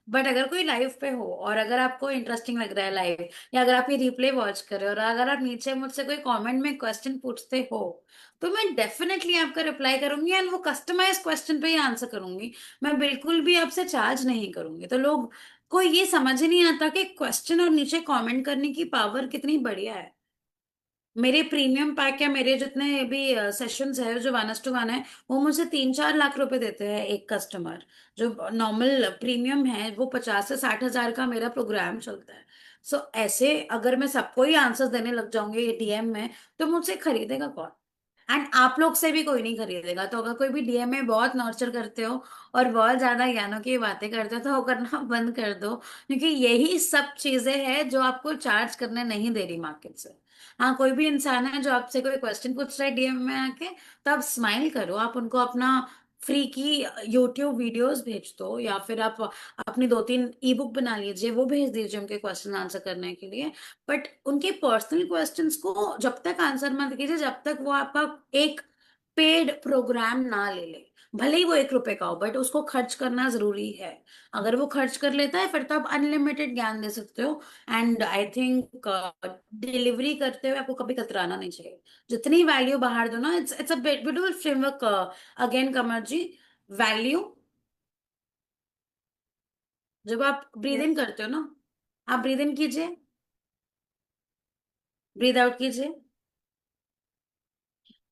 बट अगर कोई लाइव पे हो और अगर आपको इंटरेस्टिंग लग रहा है लाइव, या अगर आप ये रिप्ले वॉच कर रहे हो और अगर आप नीचे मुझसे कोई कमेंट में क्वेश्चन पूछते हो, तो मैं डेफिनेटली आपका रिप्लाई करूंगी, एंड वो कस्टमाइज क्वेश्चन पे ही आंसर करूंगी। मैं बिल्कुल भी आपसे चार्ज नहीं करूंगी। तो लोग को ये समझ ही नहीं आता कि क्वेश्चन और नीचे कमेंट करने की पावर कितनी बढ़िया है। मेरे प्रीमियम पैक या मेरे जितने भी सेशंस है जो 1:1 है, वो मुझे 3-4 लाख रुपए देते हैं एक कस्टमर। जो नॉर्मल प्रीमियम है वो 50 से 60 हजार का मेरा प्रोग्राम चलता है। सो ऐसे अगर मैं सबको ही आंसर्स देने लग जाऊंगी डीएम में, तो मुझसे खरीदेगा कौन? एंड आप लोग से भी कोई नहीं खरीदेगा। तो अगर कोई भी डीएम में बहुत नॉर्चर करते हो और बहुत ज्यादा ज्ञानों की बातें करते हो, तो वो करना बंद कर दो, क्योंकि यही सब चीजें हैं जो आपको चार्ज करने नहीं दे रही मार्केट से। हाँ, कोई भी इंसान है जो आपसे कोई क्वेश्चन पूछ रहा है डीएम में आके, तो आप स्माइल करो, आप उनको अपना फ्री की यूट्यूब वीडियोस भेज दो, या फिर आप अपनी 2-3 ई बुक बना लीजिए, वो भेज दीजिए उनके क्वेश्चन आंसर करने के लिए। बट उनके पर्सनल क्वेश्चंस को जब तक आंसर मत कीजिए जब तक वो आपका एक पेड प्रोग्राम ना ले ले। भले ही वो 1 रुपए का हो, बट उसको खर्च करना जरूरी है। अगर वो खर्च कर लेता है, फिर तो आप अनलिमिटेड ज्ञान दे सकते हो। एंड आई थिंक डिलीवरी करते हुए आपको कभी कतराना नहीं चाहिए। जितनी वैल्यू बाहर दो ना, it's a beautiful framework. Again Qamar ji, value. जब आप ब्रीद इन यस। करते हो ना, आप ब्रीद इन कीजिए, ब्रीद आउट कीजिए।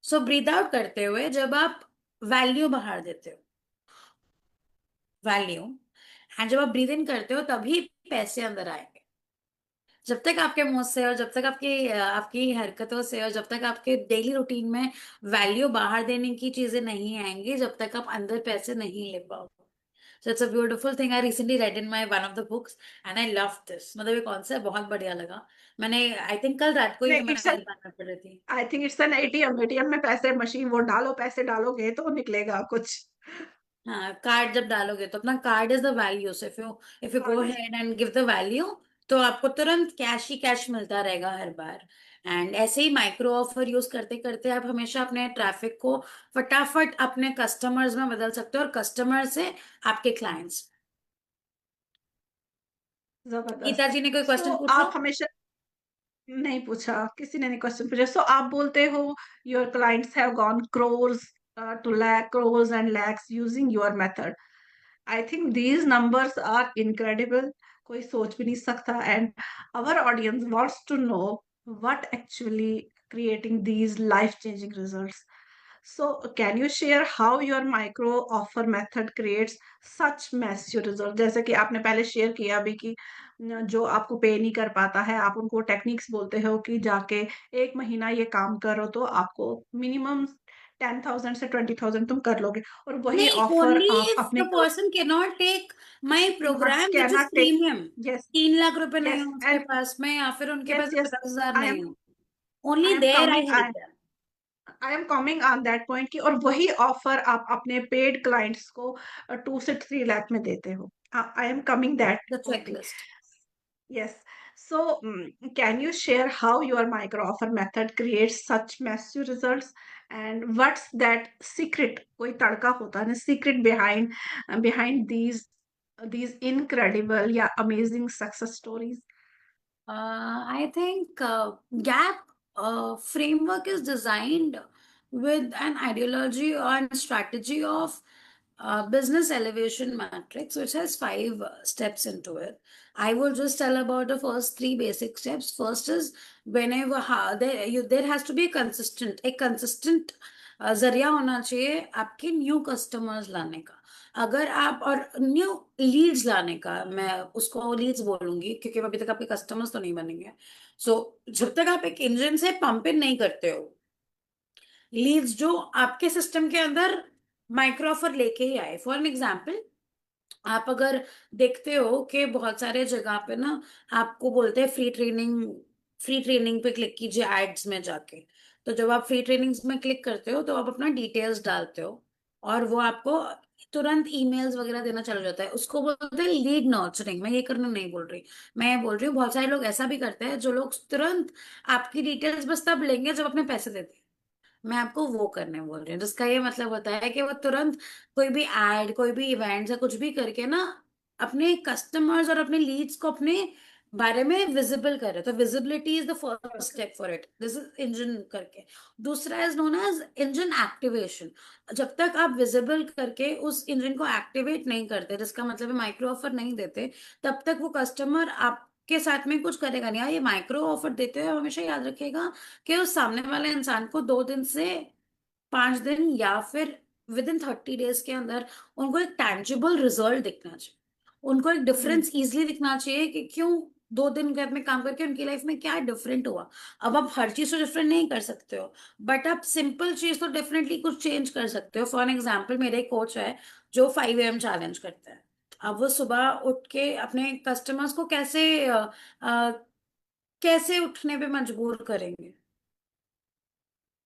सो ब्रीद आउट करते हुए जब आप वैल्यू बाहर देते हो, वैल्यू, एंड जब आप ब्रीद इन करते हो तभी पैसे अंदर आएंगे। जब तक आपके मुंह से और जब तक आपकी हरकतों से और जब तक आपके डेली रूटीन में वैल्यू बाहर देने की चीजें नहीं आएंगी, जब तक आप अंदर पैसे नहीं ले पाओगे। सो it's a beautiful thing. I recently red in my one of the books, and I love this. मतलब ये कॉन्सेप्ट बहुत बढ़िया लगा। मैंने आई थिंक कल रात को ही नहीं, मैं इट्स एन, मैथ पढ़ रही थी। I think it's an ATM. ATM में पैसे मशीन, वो डालो, पैसे डालोगे तो निकलेगा कुछ। हाँ, कार्ड जब डालोगे तो अपना card is the value. So if you go kart is. Head and give the value, तो आपको तुरंत कैश ही कैश मिलता रहेगा हर बार। एंड ऐसे ही माइक्रो ऑफर यूज करते करते आप हमेशा अपने ट्रैफिक को फटाफट अपने कस्टमर्स में बदल सकते हो, और कस्टमर से आपके क्लाइंट्स। जबरदस्त। गीता जी ने कोई सो क्वेश्चन पूछा? आप हमेशा, नहीं पूछा, किसी ने नहीं क्वेश्चन पूछा। सो आप बोलते हो your clients have gone crores to lakh crores and lakhs using your method. I think these numbers are incredible, कोई सोच भी नहीं सकता। And our audience wants to know what actually creating these life changing results. So can you share how your micro offer method creates such massive result? जैसे कि आपने पहले शेयर किया अभी कि जो आपको पे नहीं कर पाता है, आप उनको टेक्निक्स बोलते हो कि जाके 1 महीना ये काम करो तो आपको मिनिमम 10,000 से 20,000 तुम कर लोगे, और वही नहीं, ऑफर ओनली आप इफ अपने the person can not take my not program which can is not take. Premium. Yes. 3 lakh रुपए नहीं यस हो उसके एंड पास में, या फिर उनके पास यस यस। 50 हजार आई नहीं एम हो, only I am there I coming help them. I am coming on that point की, और वही ऑफर आप अपने पेड क्लाइंट्स को 2 से 3 लाख में देते हो। आई am coming that the only. Checklist. Yes. So, can you share how your micro offer method creates such massive results, and what's that secret? कोई तड़का होता है ना secret behind these incredible या amazing success stories? I think GAP framework is designed with an ideology and strategy of business elevation matrix, which has five steps into it. I will just tell about the first three basic steps. First is whenever there has to be a consistent जरिया होना चाहिए आपके न्यू कस्टमर्स लाने का। अगर आप और न्यू लीड्स लाने का, मैं उसको लीड्स बोलूंगी क्योंकि अभी तक आपके कस्टमर्स तो नहीं बनेंगे। सो जब तक आप एक इंजन से पंप इन नहीं करते हो लीड्स जो आपके सिस्टम के अंदर माइक्रो ऑफर लेके ही आए, फॉर एन एग्जाम्पल आप अगर देखते हो कि बहुत सारे जगह पे ना आपको बोलते हैं फ्री ट्रेनिंग पे क्लिक कीजिए एड्स में जाके। तो जब आप फ्री ट्रेनिंग्स में क्लिक करते हो तो आप अपना डिटेल्स डालते हो और वो आपको तुरंत ईमेल्स वगैरह देना चल जाता है। उसको बोलते हैं लीड नर्चरिंग। मैं ये करना नहीं बोल रही, मैं बोल रही हूँ बहुत सारे लोग ऐसा भी करते हैं जो लोग तुरंत आपकी डिटेल्स बस तब लेंगे जब अपने पैसे देते हैं। मैं आपको वो करने बोल रही हूँ जिसका ये मतलब होता है कि वो तुरंत कोई भी एड कोई भी इवेंट या कुछ भी करके ना अपने कस्टमर्स और अपने लीड्स को अपने बारे में विजिबल करे। तो visibility is the first Okay. Step for it, this is engine करके। दूसरा is known as engine activation. जब तक आप विजिबल करके उस इंजन को एक्टिवेट नहीं करते, जिसका मतलब है माइक्रो ऑफर नहीं देते, तब तक वो कस्टमर आपके साथ में कुछ करेगा नहीं। हाँ, ये माइक्रो ऑफर देते हुए हमेशा याद रखेगा कि उस सामने वाले इंसान को 2 दिन से 5 दिन या फिर विद इन 30 डेज के अंदर उनको एक टैंजिबल रिजल्ट दिखना चाहिए। उनको एक Hmm. डिफरेंस इजीली दिखना चाहिए कि क्यों 2 दिन घर में काम करके उनकी लाइफ में क्या डिफरेंट हुआ। अब आप हर चीज तो डिफरेंट नहीं कर सकते हो, बट आप सिंपल चीज तो डेफिनेटली कुछ चेंज कर सकते हो। फॉर एग्जाम्पल मेरे एक कोच है जो 5 AM चैलेंज करता है। अब वो सुबह उठ के अपने कस्टमर्स को कैसे उठने पे मजबूर करेंगे।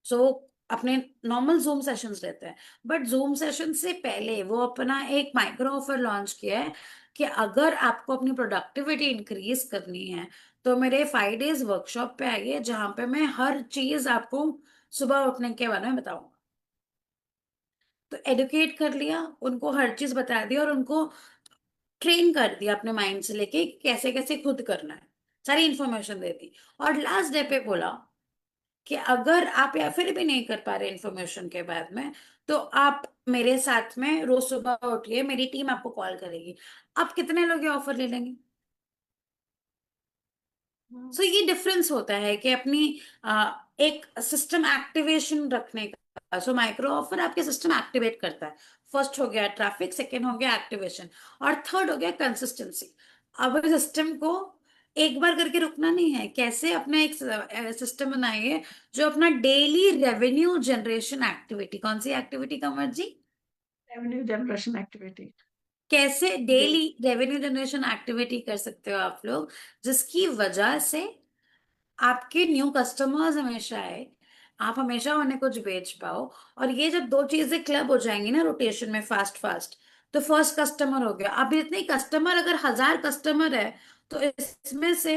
सो अपने नॉर्मल जूम सेशंस रहते हैं, बट जूम सेशन से पहले वो अपना एक माइक्रो ऑफर लॉन्च किया है कि अगर आपको अपनी प्रोडक्टिविटी इंक्रीज करनी है तो मेरे 5 डेज वर्कशॉप पे आइए जहां पे मैं हर चीज आपको सुबह उठने के बारे में बताऊंगा। तो एडुकेट कर लिया, उनको हर चीज बता दी और उनको ट्रेन कर दिया अपने माइंड से लेके कैसे कैसे खुद करना है, सारी इंफॉर्मेशन दे दी। और लास्ट डे पे बोला कि अगर आप या फिर भी नहीं कर पा रहे इंफॉर्मेशन के बाद में, तो आप मेरे साथ में रोज सुबह उठिए, मेरी टीम आपको कॉल करेगी। आप कितने लोग ये ऑफर ले लेंगे? Hmm. सो ये डिफरेंस होता है कि अपनी एक सिस्टम एक्टिवेशन रखने का। सो माइक्रो ऑफर आपके सिस्टम एक्टिवेट करता है। फर्स्ट हो गया ट्रैफिक, सेकेंड हो गया एक्टिवेशन, और थर्ड हो गया कंसिस्टेंसी। अब सिस्टम को एक बार करके रुकना नहीं है, कैसे अपना एक सिस्टम बनाइए जो अपना डेली रेवेन्यू जनरेशन एक्टिविटी, कौन सी एक्टिविटी कमर जी? Revenue generation activity. कैसे जी. डेली रेवेन्यू जनरेशन एक्टिविटी कर सकते हो आप लोग जिसकी वजह से आपके न्यू कस्टमर्स हमेशा आए, आप हमेशा उन्हें कुछ बेच पाओ। और ये जब दो चीजें क्लब हो जाएंगी ना रोटेशन में फास्ट फास्ट, तो फर्स्ट कस्टमर हो गया। अब इतने कस्टमर, अगर 1000 कस्टमर है तो इसमें से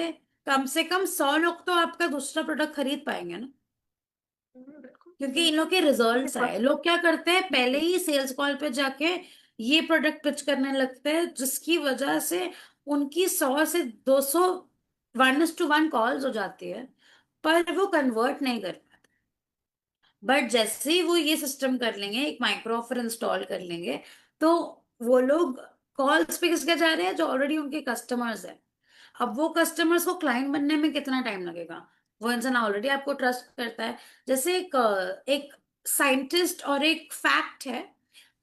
कम 100 लोग तो आपका दूसरा प्रोडक्ट खरीद पाएंगे ना, बिल्कुल क्योंकि इन लोग बिल्कुल. के क्योंकि रिजल्ट्स आए। ट्रस्ट. लोग क्या करते हैं, पहले ही सेल्स कॉल पे जाके ये प्रोडक्ट पिच करने लगते हैं जिसकी वजह से उनकी 100 से 200 1:1 कॉल्स हो जाती है, पर वो कन्वर्ट नहीं कर पाते। बट जैसे ही वो ये सिस्टम कर लेंगे, एक माइक्रो ऑफर इंस्टॉल कर लेंगे, तो वो लोग कॉल्स पे किसके जा रहे हैं, जो ऑलरेडी उनके कस्टमर्स है। अब वो कस्टमर्स को क्लाइंट बनने में कितना टाइम लगेगा? वो इंसान ऑलरेडी आपको ट्रस्ट करता है। जैसे एक साइंटिस्ट और एक फैक्ट है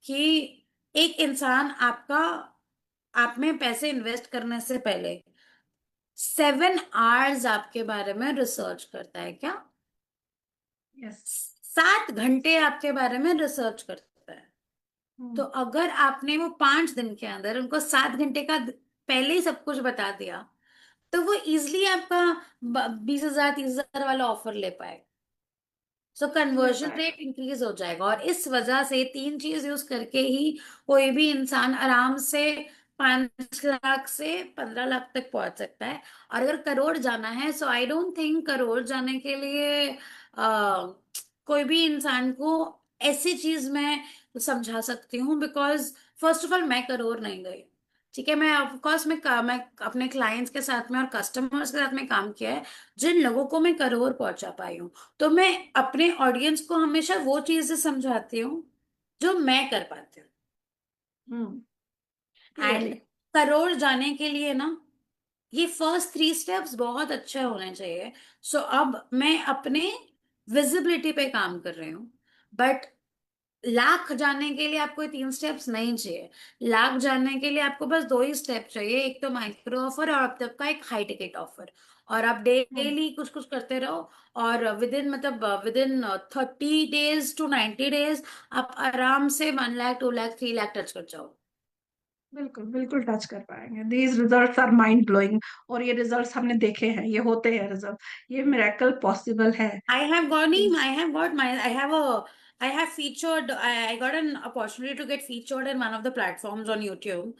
कि एक इंसान आपका आप में पैसे इन्वेस्ट करने से पहले 7 आवर्स आपके बारे में रिसर्च करता है। क्या? यस. 7 घंटे आपके बारे में रिसर्च करता है। तो अगर आपने वो 5 दिन के अंदर उनको 7 घंटे का पहले ही सब कुछ बता दिया, तो वो इजिली आपका 20,000 30,000 वाला ऑफर ले पाए। सो ले कन्वर्जन पाएगा. रेट इंक्रीज हो जाएगा। और इस वजह से तीन चीज यूज करके ही कोई भी इंसान आराम से 5 लाख से 15 लाख तक पहुंच सकता है। और अगर करोड़ जाना है, सो आई डोंट थिंक करोड़ जाने के लिए कोई भी इंसान को ऐसी चीज मैं समझा सकती हूँ, बिकॉज फर्स्ट ऑफ ऑल मैं करोड़ नहीं गई। ठीक है, मैं ऑफ कोर्स मैं अपने क्लाइंट्स के साथ में और कस्टमर्स के साथ में काम किया है जिन लोगों को मैं करोड़ पहुंचा पाई हूँ। तो मैं अपने ऑडियंस को हमेशा वो चीजें समझाती हूँ जो मैं कर पाती हूँ। And really. करोड़ जाने के लिए ना, ये फर्स्ट 3 स्टेप्स बहुत अच्छे होने चाहिए। सो अब मैं अपने विजिबिलिटी पे काम कर रही हूँ। बट लाख जाने के लिए आपको ये 3 स्टेप्स नहीं चाहिए। लाख जाने के लिए आपको बस 2 ही स्टेप चाहिए, एक तो माइक्रो ऑफर और अब तक का एक हाई टिकट ऑफर। और आप डेली कुछ कुछ करते रहो, और with in 30 days to 90 days आप आराम से 1 लाख 2 लाख 3 लाख टच कर जाओ। बिल्कुल बिल्कुल टच कर पाएंगे। These results are mind blowing. और ये रिजल्ट्स हमने देखे हैं, ये होते हैं रिजल्ट। ये मिरेकल पॉसिबल है। I have featured, I got an opportunity to get featured in one of the platforms on YouTube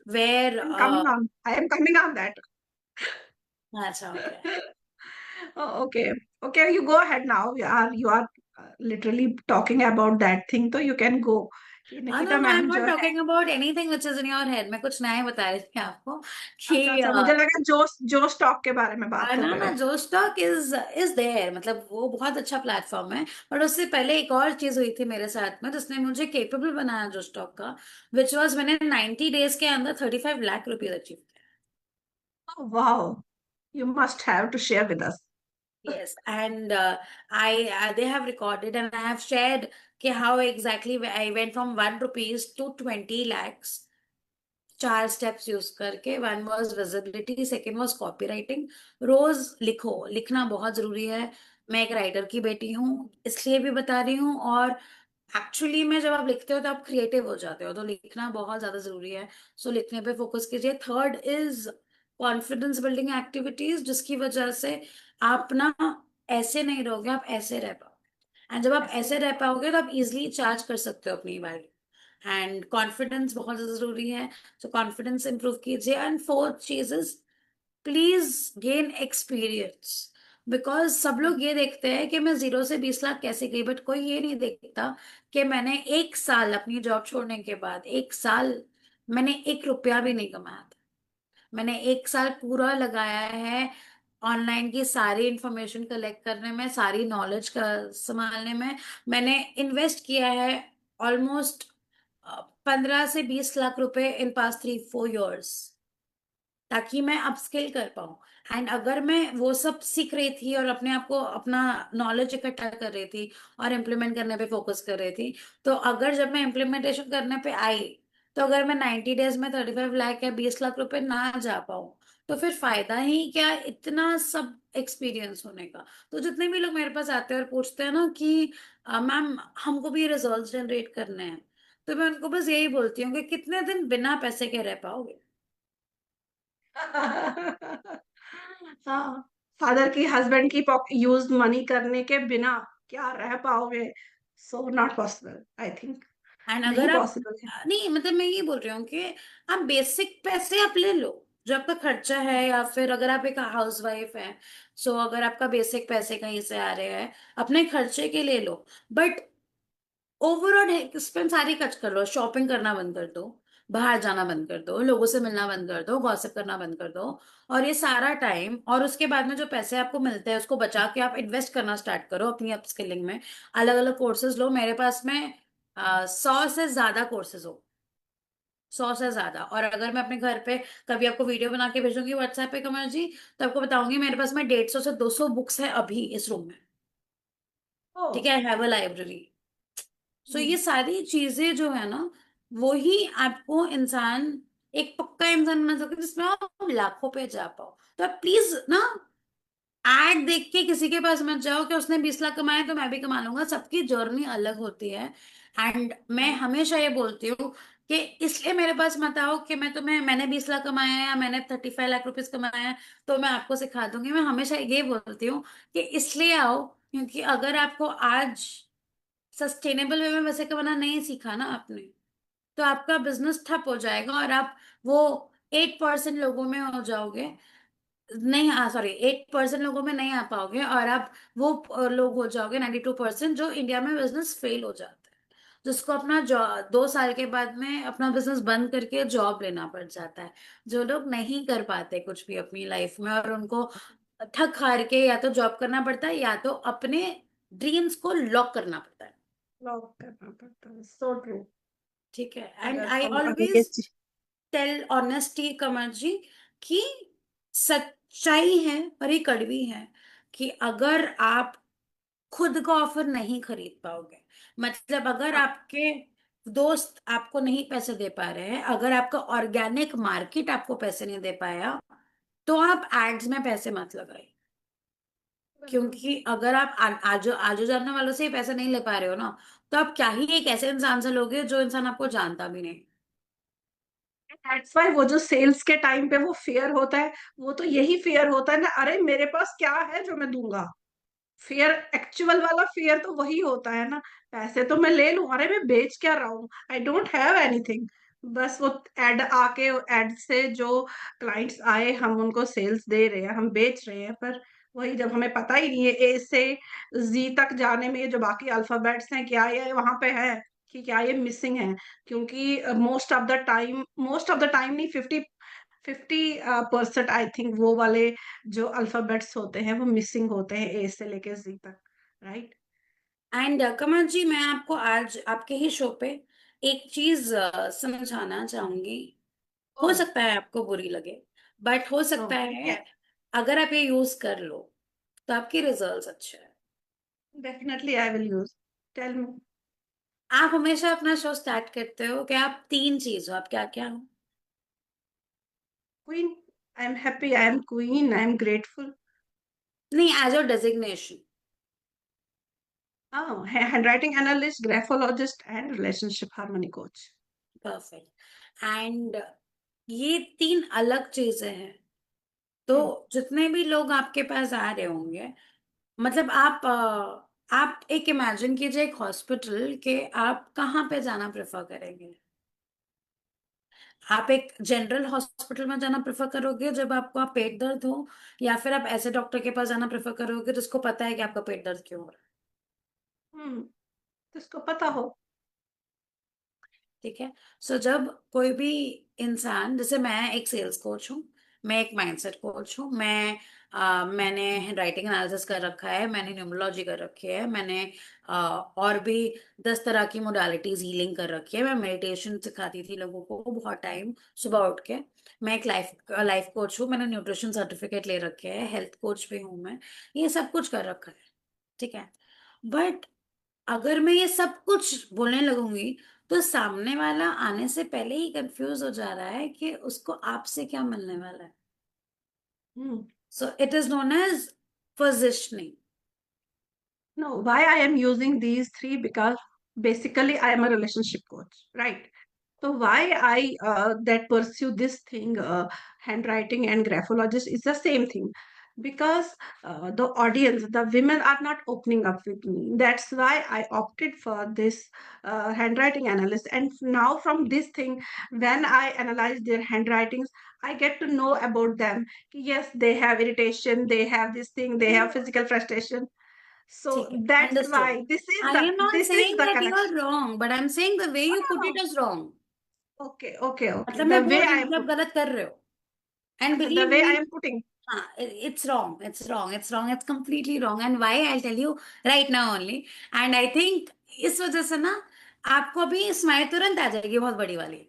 where, I am coming on that. that's okay. Oh, okay. Okay, you go ahead now. You are literally talking about that thing, तो you can go. कि No, Nikita no, I'm ma'am not जो है। talking about anything which is in your head. मैं कुछ नया बता रही थी आपको अच्छा कि अच्छा, मुझे लगा जोश जोश टॉक के बारे में बात कर ना रहे ना, हो। जो स्टॉक इज देयर, मतलब वो बहुत अच्छा प्लेटफॉर्म है। बट उससे पहले एक और चीज हुई थी मेरे साथ में जिसने मुझे केपेबल बनाया जो स्टॉक का, विच वॉज मैंने 90 डेज के अंदर 35 lakh rupees achieve. Wow, you must have to share with us. Yes, and I they have recorded and I have shared कि how exactly I went from 1 rupees to 20 lakhs, 4 steps use करके। One was visibility, second was copy writing. रोज लिखो, लिखना बहुत जरूरी है। मैं एक राइटर की बेटी हूँ, इसलिए भी बता रही हूँ। और एक्चुअली में जब आप लिखते हो तो आप क्रिएटिव हो जाते हो, तो लिखना बहुत ज्यादा जरूरी है। सो लिखने पे फोकस कीजिए। Third is confidence building activities, जिसकी वजह से आप ना ऐसे नहीं रहोगे, आप ऐसे रह पाओगे। एंड जब आप ऐसे ऐसे रह पाओगे तो आप इजिली चार्ज कर सकते हो अपनी वैल्यू। एंड कॉन्फिडेंस बहुत ज्यादा जरूरी है। तो कॉन्फिडेंस इंप्रूव कीजिए। एंड फोर्थ चीज is please gain experience. Because सब लोग ये देखते हैं कि मैं 0 से 20 लाख कैसे गई, बट कोई ये नहीं देखता कि मैंने 1 साल अपनी जॉब छोड़ने के बाद, 1 साल मैंने 1 रुपया भी नहीं कमाया था। मैंने 1 साल पूरा लगाया है ऑनलाइन की सारी इंफॉर्मेशन कलेक्ट करने में, सारी नॉलेज का संभालने में। मैंने इन्वेस्ट किया है ऑलमोस्ट 15 से 20 लाख रुपए इन पास्ट 3-4 years, ताकि मैं अपस्किल कर पाऊँ। एंड अगर मैं वो सब सीख रही थी और अपने आप को, अपना नॉलेज इकट्ठा कर रही थी और इम्प्लीमेंट करने पे फोकस कर रही थी, तो अगर जब मैं इम्प्लीमेंटेशन करने पे आई, तो अगर मैं 90 डेज में 35 लाख या 20 लाख रुपए ना जा पाऊँ, तो फिर फायदा ही क्या इतना सब एक्सपीरियंस होने का। तो जितने भी लोग मेरे पास आते हैं और पूछते हैं ना कि मैम हमको भी रिजल्ट जनरेट करने हैं, तो मैं उनको बस यही बोलती हूँ कि कितने दिन बिना पैसे के रह पाओगे। हाँ, फादर की हस्बैंड की यूज मनी करने के बिना क्या रह पाओगे? So not possible, I think. And नहीं अगर आप, पॉसिबल है। नहीं मतलब मैं ये बोल रही हूँ कि आप बेसिक पैसे आप ले लो जो आपका खर्चा है, या फिर अगर आप एक हाउस वाइफ है, सो अगर आपका बेसिक पैसे कहीं से आ रहे हैं, अपने खर्चे के ले लो। बट ओवरऑल एक्सपेंस सारी कट कर लो, शॉपिंग करना बंद कर दो, बाहर जाना बंद कर दो, लोगों से मिलना बंद कर दो, गॉसिप करना बंद कर दो। और ये सारा टाइम और उसके बाद में जो पैसे आपको मिलते हैं उसको बचा के आप इन्वेस्ट करना स्टार्ट करो अपनी अपस्किलिंग में। अलग अलग कोर्सेज लो। मेरे पास में 100 से ज्यादा कोर्सेज हो, 100 से ज्यादा। और अगर मैं अपने घर पे कभी आपको वीडियो बना के भेजूंगी व्हाट्सएप पे कमल जी, तो आपको बताऊंगी मेरे पास में 150 से 200 बुक्स है अभी इस रूम में। ओ। ठीक है, आई हैव अ लाइब्रेरी। सो ये हम्म। सारी चीजें जो है ना, वो ही आपको इंसान, एक पक्का इंसान बना सके जिसमें आप लाखों पे जा पाओ। तो आप प्लीज ना एड देख के किसी के पास मत जाओ कि उसने 20 लाख कमाए तो मैं भी कमा लूंगा। सबकी जर्नी अलग होती है। एंड मैं हमेशा ये बोलती हूँ कि इसलिए मेरे पास मत आओ कि मैंने 20 लाख कमाया है या मैंने 35 लाख रुपीज कमाया है तो मैं आपको सिखा दूंगी। मैं हमेशा ये बोलती हूँ कि इसलिए आओ क्योंकि अगर आपको आज सस्टेनेबल वे में पैसे कमाना नहीं सीखा ना आपने, तो आपका बिजनेस ठप हो जाएगा और आप वो 8% लोगों में हो जाओगे, नहीं, हाँ सॉरी, 8% लोगों में नहीं आ पाओगे, और आप वो लोग हो जाओगे 92% जो इंडिया में बिजनेस फेल हो जाता है, जिसको अपना जॉब 2 साल के बाद में अपना बिजनेस बंद करके जॉब लेना पड़ जाता है, जो लोग नहीं कर पाते कुछ भी अपनी लाइफ में, और उनको थक हार के या तो जॉब करना पड़ता है या तो अपने ड्रीम्स को लॉक करना पड़ता है। लॉक करना पड़ता है, सो ट्रू। ठीक है, एंड अगर आई हम अगर ये ऑलवेज टेल ऑनेस्टी कमर जी, कि सच्चाई है और ये कड़वी है, कि अगर आप खुद का ऑफर नहीं खरीद पाओगे, मतलब अगर हाँ, आपके दोस्त आपको नहीं पैसे दे पा रहे हैं, अगर आपका ऑर्गेनिक मार्केट आपको पैसे नहीं दे पाया, तो आप एड्स में पैसे मत लगाइए। बिल्कुल। क्योंकि अगर आप आजो आजो जानने वालों से ही पैसे नहीं ले पा रहे हो ना, तो आप क्या ही एक ऐसे इंसान से लोगे जो इंसान आपको जानता भी नहीं। दैट्स व्हाई वो जो सेल्स के टाइम पे वो फेयर होता है, वो तो यही फेयर होता है ना, अरे मेरे पास क्या है जो मैं दूंगा। फेयर, एक्चुअल वाला फेयर तो वही होता है ना। पैसे तो मैं ले लूं, अरे मैं बेच क्या रहा हूँ, आई डोंट हैव एनीथिंग। बस वो एड आके, एड से जो क्लाइंट्स आए हम उनको सेल्स दे रहे हैं, हम बेच रहे हैं। पर वही जब हमें पता ही नहीं है ए से जी तक जाने में ये जो बाकी अल्फाबेट्स हैं क्या ये वहां पे है, कि क्या ये मिसिंग है। क्योंकि मोस्ट ऑफ द टाइम नहीं, 50% आई थिंक वो वाले जो अल्फाबेट्स होते हैं वो मिसिंग होते हैं ए से लेके जी तक, राइट। एंड कमल जी, मैं आपको आज आपके ही शो पे एक चीज समझाना चाहूंगी। ओ, हो सकता है आपको बुरी लगे, बट हो नो, सकता ठीक है है। अगर आप ये यूज कर लो तो आपके रिजल्ट्स अच्छे हैं। Definitely I will use, tell me. आप हमेशा अपना शो स्टार्ट करते हो कि आप 3 चीज हो, आप क्या क्या हो? Queen, I am happy, I am queen, I am grateful. नहीं, as your designation. Hand writing analyst, graphologist and relationship harmony coach. Perfect. And ये 3 अलग चीजें हैं, तो हम्म। जितने भी लोग आपके पास आ रहे होंगे, मतलब आप एक इमेजिन कीजिए एक हॉस्पिटल के, आप कहाँ पे जाना प्रेफर करेंगे? आप एक जनरल हॉस्पिटल में जाना प्रेफर करोगे जब आपको आप पेट दर्द हो, या फिर आप ऐसे डॉक्टर के पास जाना प्रेफर करोगे जिसको पता है कि आपका पेट दर्द क्यों हो रहा है? हम्म। जिसको पता हो। ठीक है। सो जब कोई भी इंसान, जैसे मैं एक सेल्स कोच हूँ, मैं एक माइंडसेट कोच हूँ, मैंने राइटिंग एनालिसिस कर रखा है, मैंने न्यूमरोलॉजी कर रखी है, मैंने और भी 10 तरह की मोडालिटीज हीलिंग कर रखी है, मैं मेडिटेशन सिखाती थी लोगों को बहुत टाइम सुबह उठ के। मैं एक लाइफ लाइफ कोच हूँ, मैंने न्यूट्रिशन सर्टिफिकेट ले रखे है, हेल्थ कोच भी हूँ मैं, ये सब कुछ कर रखा है। ठीक है। बट अगर मैं ये सब कुछ बोलने लगूंगी, तो सामने वाला आने से पहले ही कंफ्यूज हो जा रहा है कि उसको आपसे क्या मिलने वाला है। Hmm. So it is known as positioning. No, why I am using these three? Because basically I am a relationship coach, right? So why I that pursue this thing, handwriting and graphologist is the same thing. Because the audience, the women are not opening up with me. That's why I opted for this handwriting analyst. And now from this thing, when I analyze their handwritings, I get to know about them. Yes, they have irritation, they have this thing, they have physical frustration. So ठीक है, that's understood. why this is I the am not this is saying the that you are connection. Wrong, but I am saying the way you put Oh, it is wrong. okay, okay, okay. मतलब The मैं बोल way रही I हूँ am कि आप put, गलत कर रहे हो, and the believe way I me, am putting. हाँ, it's wrong, it's wrong, it's wrong, it's completely wrong, and why I tell you right now only. And I think इस वजह से ना आपको अभी स्माइल तुरंत आ जाएगी बहुत बड़ी वाली।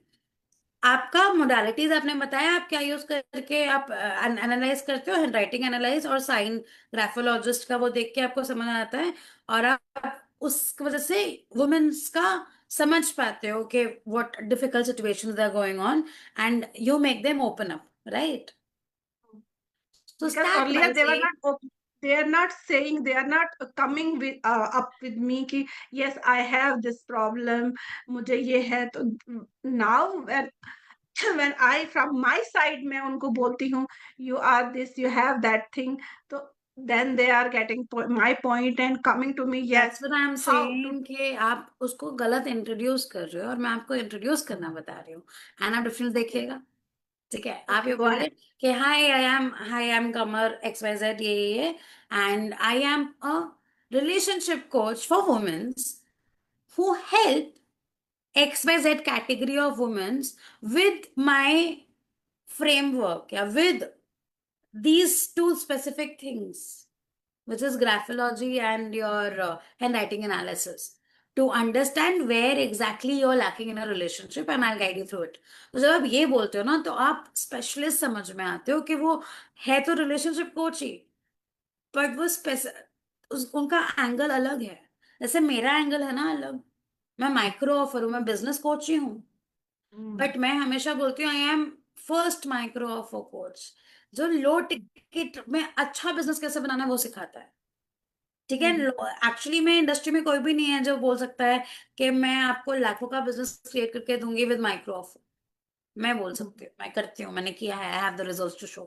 आपका मोडालिटीज आपने बताया, आप क्या यूज करके आप एनालाइज करते हो, हैंड राइटिंग एनालाइज और साइन ग्राफोलॉजिस्ट का वो देख के आपको समझ आता है, और आप उस वजह से वुमेन्स का समझ पाते हो कि what difficult situations are going on, and you make them open up, right? So Because start earlier by they were से, not they are not saying, they are not coming with up with me कि yes I have this problem, मुझे ये है तो। now when I from my side मैं उनको बोलती हूँ you are this, you have that thing, तो then they are getting my point and coming to me, yes, that's what I am how to। Saying कि आप उसको गलत इंट्रोड्यूस कर रहे हो, और मैं आपको इंट्रोड्यूस करना बता रही हूँ, एंड आप डिफरेंस Okay, देखिएगा। ठीक है, आप Okay, ये go बोलिए ahead. कि hi I am Qamar XYZ ये and I am a relationship coach for womens who help XYZ category of women with my framework, yeah, with these two specific things, which is graphology and your handwriting analysis, to understand where exactly you're lacking in a relationship and I'll guide you through it. तो जब आप ये बोलते हो ना तो आप स्पेशलिस्ट समझ में आते हो कि वो है तो रिलेशनशिप कोच ही, बट वो उनका एंगल अलग है। जैसे मेरा एंगल है ना अलग, मैं माइक्रो ऑफर हूँ, मैं बिजनेस कोच ही हूँ, Hmm. बट मैं हमेशा बोलती हूँ I am first micro offer coach, जो लो टिकट में अच्छा बिजनेस कैसे बनाना है वो सिखाता है। ठीक है, Hmm. एक्चुअली में इंडस्ट्री में कोई भी नहीं है जो बोल सकता है कि मैं आपको लाखों का बिजनेस क्रिएट करके दूंगी विद माइक्रो ऑफर। मैं बोल Hmm. सकती हूँ, मैं करती हूँ, मैंने किया है, I have the results to show.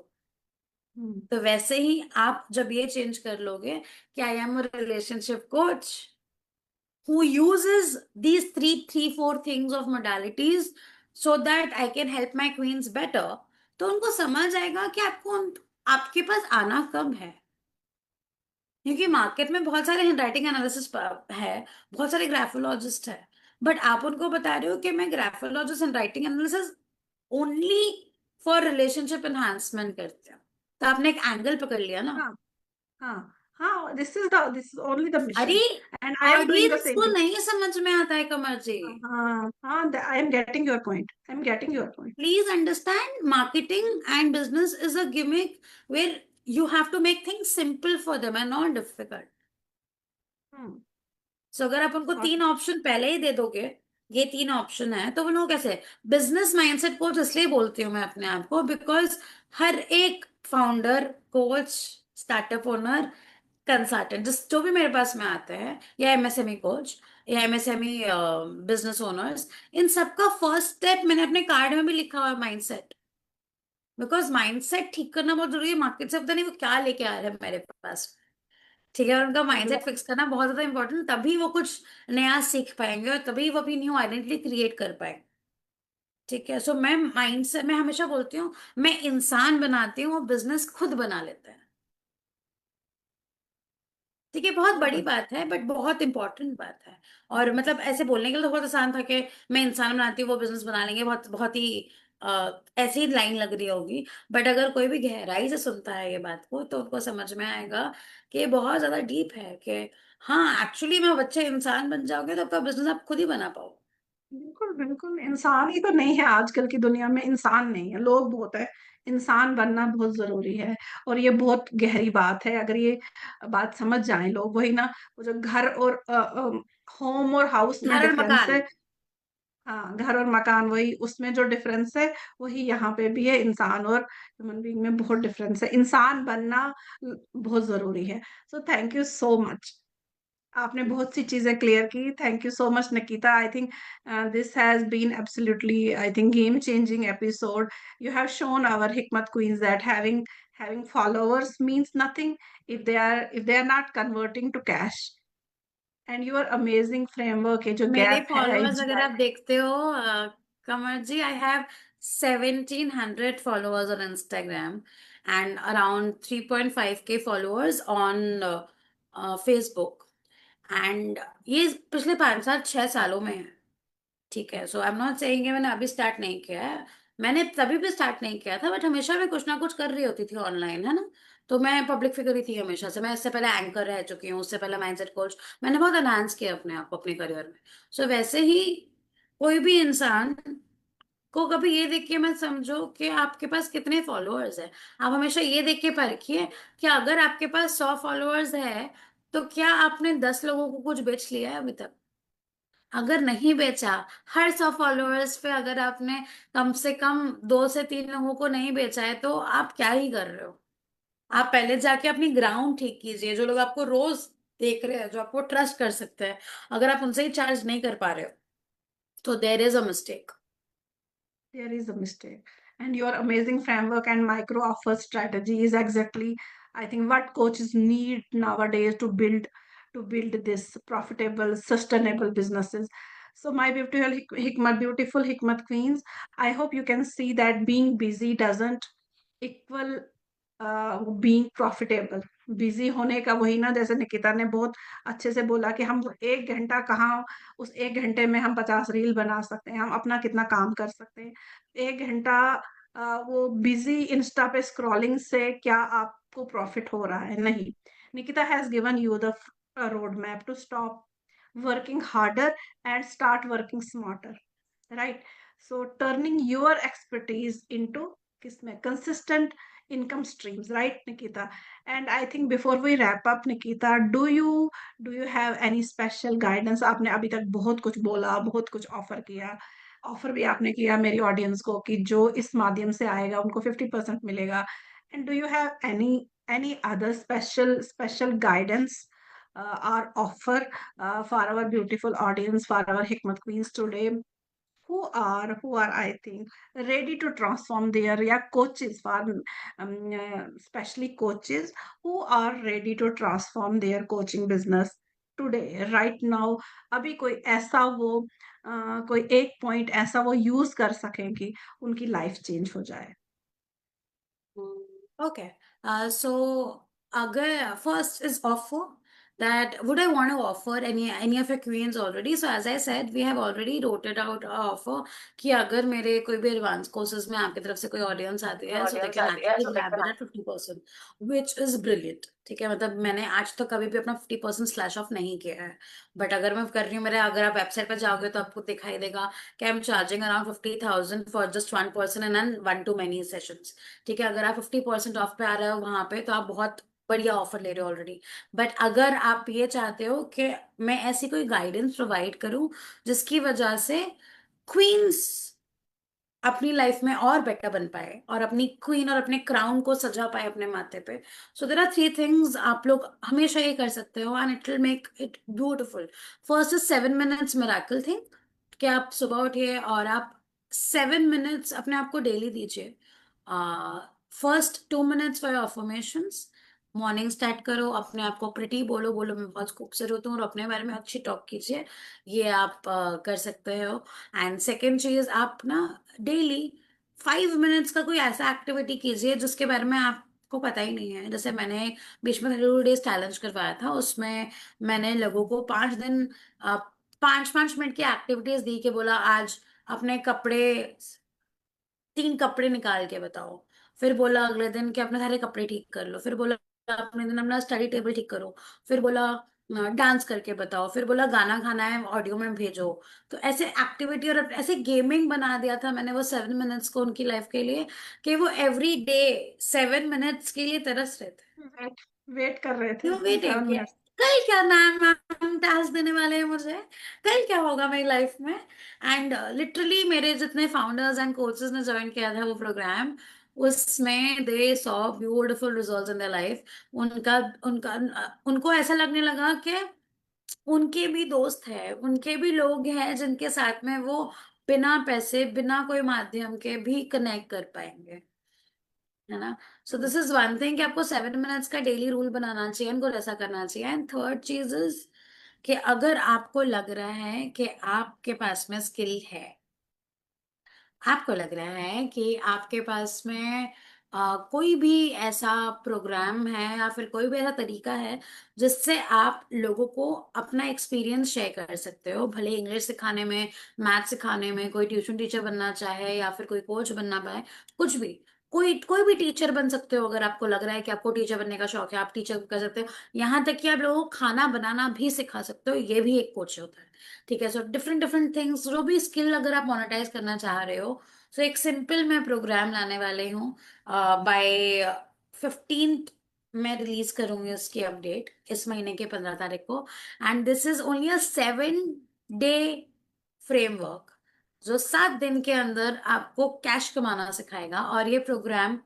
Hmm. तो वैसे ही आप जब ये चेंज कर लोगे कि आई am a relationship coach who uses these three four things of modalities so that I can help my queens better, तो उनको समझ आएगा कि आपके पास आना कब है। क्योंकि मार्केट में बहुत सारे हैंडराइटिंग एनालिसिस है, बहुत सारे ग्राफोलॉजिस्ट है, बट आप उनको बता रहे हो कि मैं graphologist handwriting analysis only for relationship enhancement करते हैं, तो आपने एक एंगल पकड़ लिया ना। हाँ, हाँ, हाँ. This is only the अरे, mission, and I am doing the audience same को thing. नहीं समझ में आता है कमर जी। हाँ, हाँ. I am getting your point. I am getting your point. Please understand, marketing and business is a gimmick where you have to make things simple for them and not difficult. Hmm. So अगर आप उनको Got 3 it. ऑप्शन पहले ही दे दोगे, ये 3 ऑप्शन है, तो वो लोग कैसे। बिजनेस माइंडसेट कोच इसलिए बोलती हूँ मैं अपने आप को, बिकॉज हर एक founder, coach, startup owner, consultant जिस जो भी मेरे पास में आते हैं, या MSME कोच या MSME बिजनेस ओनर्स, इन सबका फर्स्ट स्टेप मैंने अपने कार्ड में भी लिखा हुआ है, माइंडसेट। बिकॉज माइंडसेट ठीक करना बहुत जरूरी है, मार्केट से पता नहीं वो क्या लेके आ रहे हैं मेरे पास। ठीक है, और उनका माइंडसेट Exactly. फिक्स करना बहुत ज्यादा इंपॉर्टेंट, तभी वो कुछ नया सीख पाएंगे और तभी वो अपनी न्यू आइडेंटिटी क्रिएट कर पाएंगे। ठीक है, सो मैं माइंडसेट, मैं हमेशा बोलती हूँ मैं इंसान बनाती हूँ, वो बिजनेस खुद बना लेते हैं। ठीक है, बहुत बहुत बड़ी अच्छा. बात है बट बहुत इंपॉर्टेंट बात है। और मतलब ऐसे बोलने के लिए तो बहुत आसान था कि मैं इंसान बनाती हूँ वो बिजनेस बना लेंगे, बहुत बहुत ही ऐसी ही लाइन लग रही होगी, बट अगर कोई भी गहराई से सुनता है ये बात को तो उनको समझ में आएगा कि ये बहुत ज्यादा डीप है, कि हाँ एक्चुअली में बच्चे इंसान बन जाओगे तो आपका बिजनेस आप खुद ही बना पाओ। बिल्कुल, बिल्कुल. इंसान ही तो नहीं है आजकल की दुनिया में. इंसान नहीं है, लोग बहुत है. इंसान बनना बहुत जरूरी है. और ये बहुत गहरी बात है. अगर ये बात समझ जाए लोग, वही ना, वो जो घर और होम और हाउस में घर और डिफरेंस मकान। है. हाँ, घर और मकान, वही उसमें जो डिफरेंस है, वही यहाँ पे भी है. इंसान और ह्यूमन बीइंग में बहुत डिफरेंस है. इंसान बनना बहुत जरूरी है. So thank you so much. आपने बहुत सी चीजें क्लियर की. Thank you so much Nikita. I think this has been absolutely, I think, game changing episode. You have shown our Hikmat queens that having followers means nothing if they are not converting to cash. And your amazing framework है, जो मेरे गैप है, फॉलोअर्स अगर इजराइल. आप देखते हो Kamar ji, I have 1700 followers on Instagram and around 3.5K followers on Facebook, and ये पिछले 5 साल 6 सालों में है। ठीक है, सो आई एम नॉट सेइंग मैंने अभी स्टार्ट नहीं किया है, मैंने तभी भी स्टार्ट नहीं किया था, बट हमेशा मैं कुछ ना कुछ कर रही होती थी ऑनलाइन, है ना। तो मैं पब्लिक फिगर ही थी हमेशा से, मैं इससे पहले एंकर रह चुकी हूँ, उससे पहले माइंडसेट कोच, मैंने बहुत एनहांस किया अपने आप को अपने करियर में। सो वैसे ही कोई भी इंसान को कभी ये देख के मत समझो कि आपके पास कितने फॉलोअर्स है, आप हमेशा ये देख के परखिए कि अगर आपके पास 100 फॉलोअर्स है तो क्या आपने 10 लोगों को कुछ बेच लिया है अभी तक। अगर नहीं बेचा, हर 100 फॉलोअर्स पे अगर आपने कम से कम 2 से 3 लोगों को नहीं बेचा है तो आप क्या ही कर रहे हो। आप पहले जाके अपनी ग्राउंड ठीक कीजिए, जो लोग आपको रोज देख रहे हैं, जो आपको ट्रस्ट कर सकते हैं, अगर आप उनसे ही चार्ज नहीं कर पा रहे हो तो there is a mistake. There is a mistake. And your amazing framework and micro offer strategy is exactly, I think, what coaches need nowadays to build this profitable, sustainable businesses. So my beautiful Hikmat queens, I hope you can see that being busy doesn't equal being profitable. Busy होने का वही ना, जैसे निकिता ने बहुत अच्छे से बोला कि हम 1 घंटा कहाँ, उस 1 घंटे में हम 50 रील बना सकते हैं, हम अपना कितना काम कर सकते हैं. 1 घंटा वो बिजी इंस्टा पे स्क्रॉलिंग से क्या आपको प्रॉफिट हो रहा है? नहीं. Nikita has given you the road map to stop working harder and start working smarter, right? So turning your expertise into kisme consistent income streams, right, Nikita? And I think before we wrap up, Nikita, do you have any special guidance? आपने अभी तक बहुत कुछ बोला, बहुत कुछ ऑफर भी आपने किया मेरी ऑडियंस को कि जो इस माध्यम से आएगा उनको 50% मिलेगा. And do you have any other special guidance or offer for our beautiful audience, for our Hikmat queens today, who are I think ready to transform their, yeah, coaches for especially coaches who are ready to transform their coaching business today, right now? अभी कोई ऐसा वो कोई एक पॉइंट ऐसा वो यूज कर सकें कि उनकी लाइफ चेंज हो जाए. Okay. So agar first is offer that would I want to offer any of your queens already? So as I said, we have already wrote it out offer कि अगर मेरे कोई भी एडवांस कोर्सेज में आपकी तरफ से कोई ऑडियंस आती है, so they can actually grab it at 50%, which is brilliant. ठीक है, मतलब मैंने आज तक कभी भी अपना 50% स्लैश ऑफ नहीं किया है. बट अगर मैं कर रही हूँ, मेरे अगर आप वेबसाइट पर जाओगे तो आपको दिखाई देगा कि I am charging around 50,000 for just 1 person and 1 to many sessions. ठीक है, अगर आप 50% ऑफ पे आ रहे हो वहां पे तो आप बहुत बढ़िया ऑफर ले रहे हो ऑलरेडी. बट अगर आप ये चाहते हो कि मैं ऐसी कोई गाइडेंस प्रोवाइड करूं जिसकी वजह से क्वींस अपनी लाइफ में और बेटर बन पाए और अपनी क्वीन और अपने क्राउन को सजा पाए अपने माथे पे, सो देर आर 3 थिंग्स आप लोग हमेशा ये कर सकते हो and it will make it beautiful. First is 7 minutes miracle thing, कि आप सुबह उठिए और आप 7 minutes अपने आप को डेली दीजिए. First 2 minutes for affirmations. Morning start करो, अपने आप को प्रिटी बोलो, बोलो मैं बहुत खूबसूरत हूँ, और अपने बारे में अच्छी टॉक कीजिए. ये आप कर सकते हो. एंड सेकेंड चीज, आप ना डेली 5 minutes का कोई ऐसा एक्टिविटी कीजिए जिसके बारे में आपको पता ही नहीं है. जैसे मैंने बीच में 30 डेज चैलेंज करवाया था, उसमें मैंने लोगों को 5 दिन 5-5 मिनट की एक्टिविटीज दी कि बोला आज अपने कपड़े 3 कपड़े निकाल के बताओ. फिर बोला अगले दिन कि अपने सारे कपड़े ठीक कर लो. फिर बोला अपने दिन अपना स्टडी टेबल ठीक करो. फिर बोला डांस करके बताओ. फिर बोला गाना खाना है ऑडियो में भेजो. तो ऐसे एक्टिविटी और ऐसे गेमिंग बना दिया था मैंने वो 7 minutes को उनकी लाइफ के लिए, कि वो एवरी डे 7 minutes के लिए तरस रहे थे. वेट वेट कर रहे थे क्यों वेटिंग 7 मिनट. कल क्या मैम टास्क देने वाले हैं मुझे, कल क्या होगा मेरी लाइफ में. एंड लिटरली मेरे जितने फाउंडर्स एंड कोचेस ने ज्वाइन किया था वो प्रोग्राम, उसमें they saw beautiful results in their life. उनका उनका उनको ऐसा लगने लगा कि उनके भी दोस्त हैं, उनके भी लोग हैं जिनके साथ में वो बिना पैसे बिना कोई माध्यम के भी कनेक्ट कर पाएंगे, है ना. So this is one thing कि आपको 7 minutes का डेली रूल बनाना चाहिए, इनको ऐसा करना चाहिए. एंड थर्ड चीज इज कि अगर आपको लग रहा है कि आपके पास में स्किल है, आपको लग रहा है कि आपके पास में कोई भी ऐसा प्रोग्राम है या फिर कोई भी ऐसा तरीका है जिससे आप लोगों को अपना एक्सपीरियंस शेयर कर सकते हो, भले इंग्लिश सिखाने में, मैथ सिखाने में, कोई ट्यूशन टीचर बनना चाहे या फिर कोई कोच बनना पाए, कुछ भी, कोई कोई भी टीचर बन सकते हो. अगर आपको लग रहा है कि आपको टीचर बनने का शौक है, आप टीचर कर सकते हो. यहाँ तक कि आप लोगों को खाना बनाना भी सिखा सकते हो, ये भी एक कोच होता है. ठीक है, सो डिफरेंट डिफरेंट थिंग्स, जो भी स्किल अगर आप मोनेटाइज करना चाह रहे हो, सो एक सिंपल मैं प्रोग्राम लाने वाली हूँ. बाय 15th मैं रिलीज करूंगी उसकी अपडेट, इस महीने के 15 तारीख को. And this is only a 7 day framework जो 7 दिन के अंदर आपको कैश कमाना सिखाएगा. और ये प्रोग्राम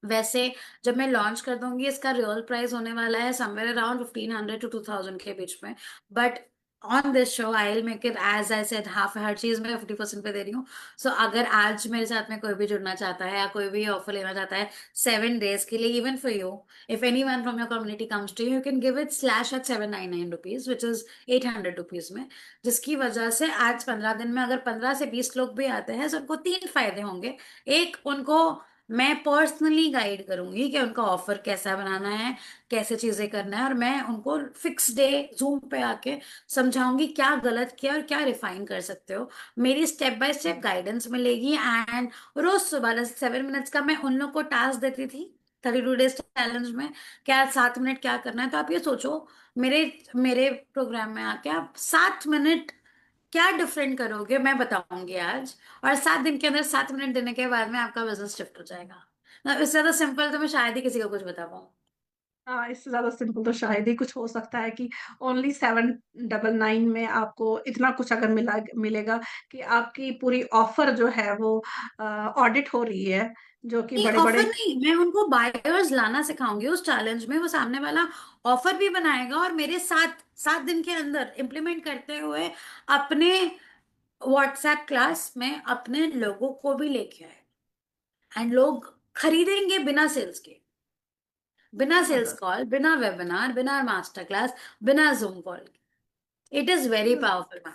वैसे जब मैं लॉन्च कर दूंगी, इसका रियल प्राइस होने वाला है समवेयर अराउंड 1500 to 2000 के बीच में. But on this show I'll make it, as I said, half, हर चीज में 50% पे दे रही हूँ. So अगर आज मेरे साथ में कोई भी जुड़ना चाहता है या कोई भी ऑफर लेना चाहता है 7 days के लिए, even for you, if anyone from your community comes to you, you can give it slash at 799 rupees, which is 800 rupees में. जिसकी वजह से आज 15 दिन में अगर 15 से 20 लोग भी आते हैं तो उनको 3 फायदे होंगे. एक, उनको मैं पर्सनली गाइड करूंगी कि उनका ऑफर कैसा बनाना है, कैसे चीजें करना है, और मैं उनको फिक्स डे जूम पे आके समझाऊंगी क्या गलत किया और क्या रिफाइन कर सकते हो. मेरी स्टेप बाय स्टेप गाइडेंस मिलेगी. एंड रोज सुबह 7 मिनट्स का मैं उन लोग को टास्क देती थी 32 days चैलेंज में, क्या 7 मिनट क्या करना है. तो आप ये सोचो, मेरे मेरे प्रोग्राम में आके आप 7 मिनट क्या डिफरेंट करोगे मैं बताऊंगी आज. और 7 दिन के अंदर 7 मिनट देने के बाद में आपका बिजनेस शिफ्ट हो जाएगा ना. इससे ज्यादा सिंपल तो मैं शायद ही किसी को कुछ बता पाऊँ. हाँ, इससे ज्यादा सिंपल तो शायद ही कुछ हो सकता है कि ओनली 799 में आपको इतना कुछ अगर मिलेगा कि आपकी पूरी ऑफर जो है वो ऑडिट हो रही है, जो कि नहीं, बड़े ऑफर बड़े। नहीं, मैं उनको बायर्स लाना सिखाऊंगी उस चैलेंज में. वो सामने वाला ऑफर भी बनाएगा और मेरे साथ 7 दिन के अंदर इम्प्लीमेंट करते हुए अपने व्हाट्सएप क्लास में अपने लोगों को भी लेके आए. एंड लोग खरीदेंगे बिना सेल्स के, बिना सेल्स जबरदस्त। कॉल, बिना वेबिनार, बिना मास्टर क्लास, बिना zoom call. It is very powerful.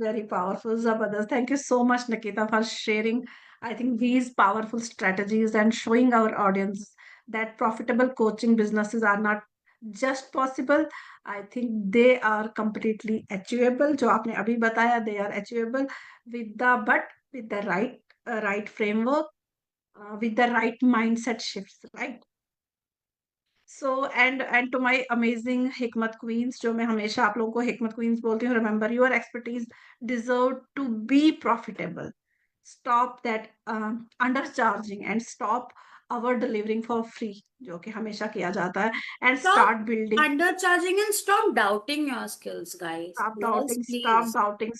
Very powerful, Zabardast. Thank you so much, Nikita, for sharing, I think, these powerful strategies and showing our audience that profitable coaching businesses are not just possible. I think they are completely achievable. जो आपने अभी बताया, they are achievable with the right framework, with the right mindset shifts, right? So and to my amazing Hikmat Queens, जो मैं हमेशा आप लोगों को Hikmat Queens बोलती हूँ, remember your expertise deserve to be profitable. Stop that undercharging and stop our delivering for free, जो कि हमेशा किया जाता है, and Stop start building. undercharging and stop doubting your skills, guys. Stop Girls, doubting, stop please. doubting,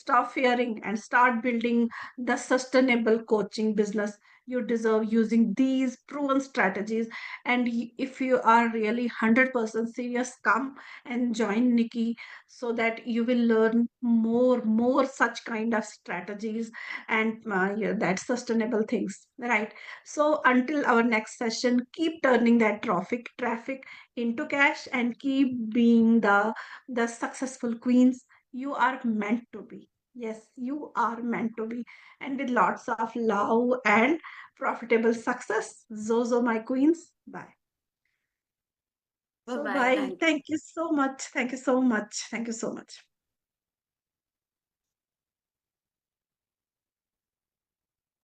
stop fearing and start building the sustainable coaching business you deserve using these proven strategies. And if you are really 100% serious, come and join Nikki so that you will learn more such kind of strategies and yeah, that sustainable things, right? So until our next session, keep turning that traffic into cash and keep being the successful queens you are meant to be. Yes, you are meant to be. And with lots of love and profitable success. Zozo, my queens. Bye. Bye So, bye. bye. Thank you. Thank you so much. Thank you so much. Thank you so much.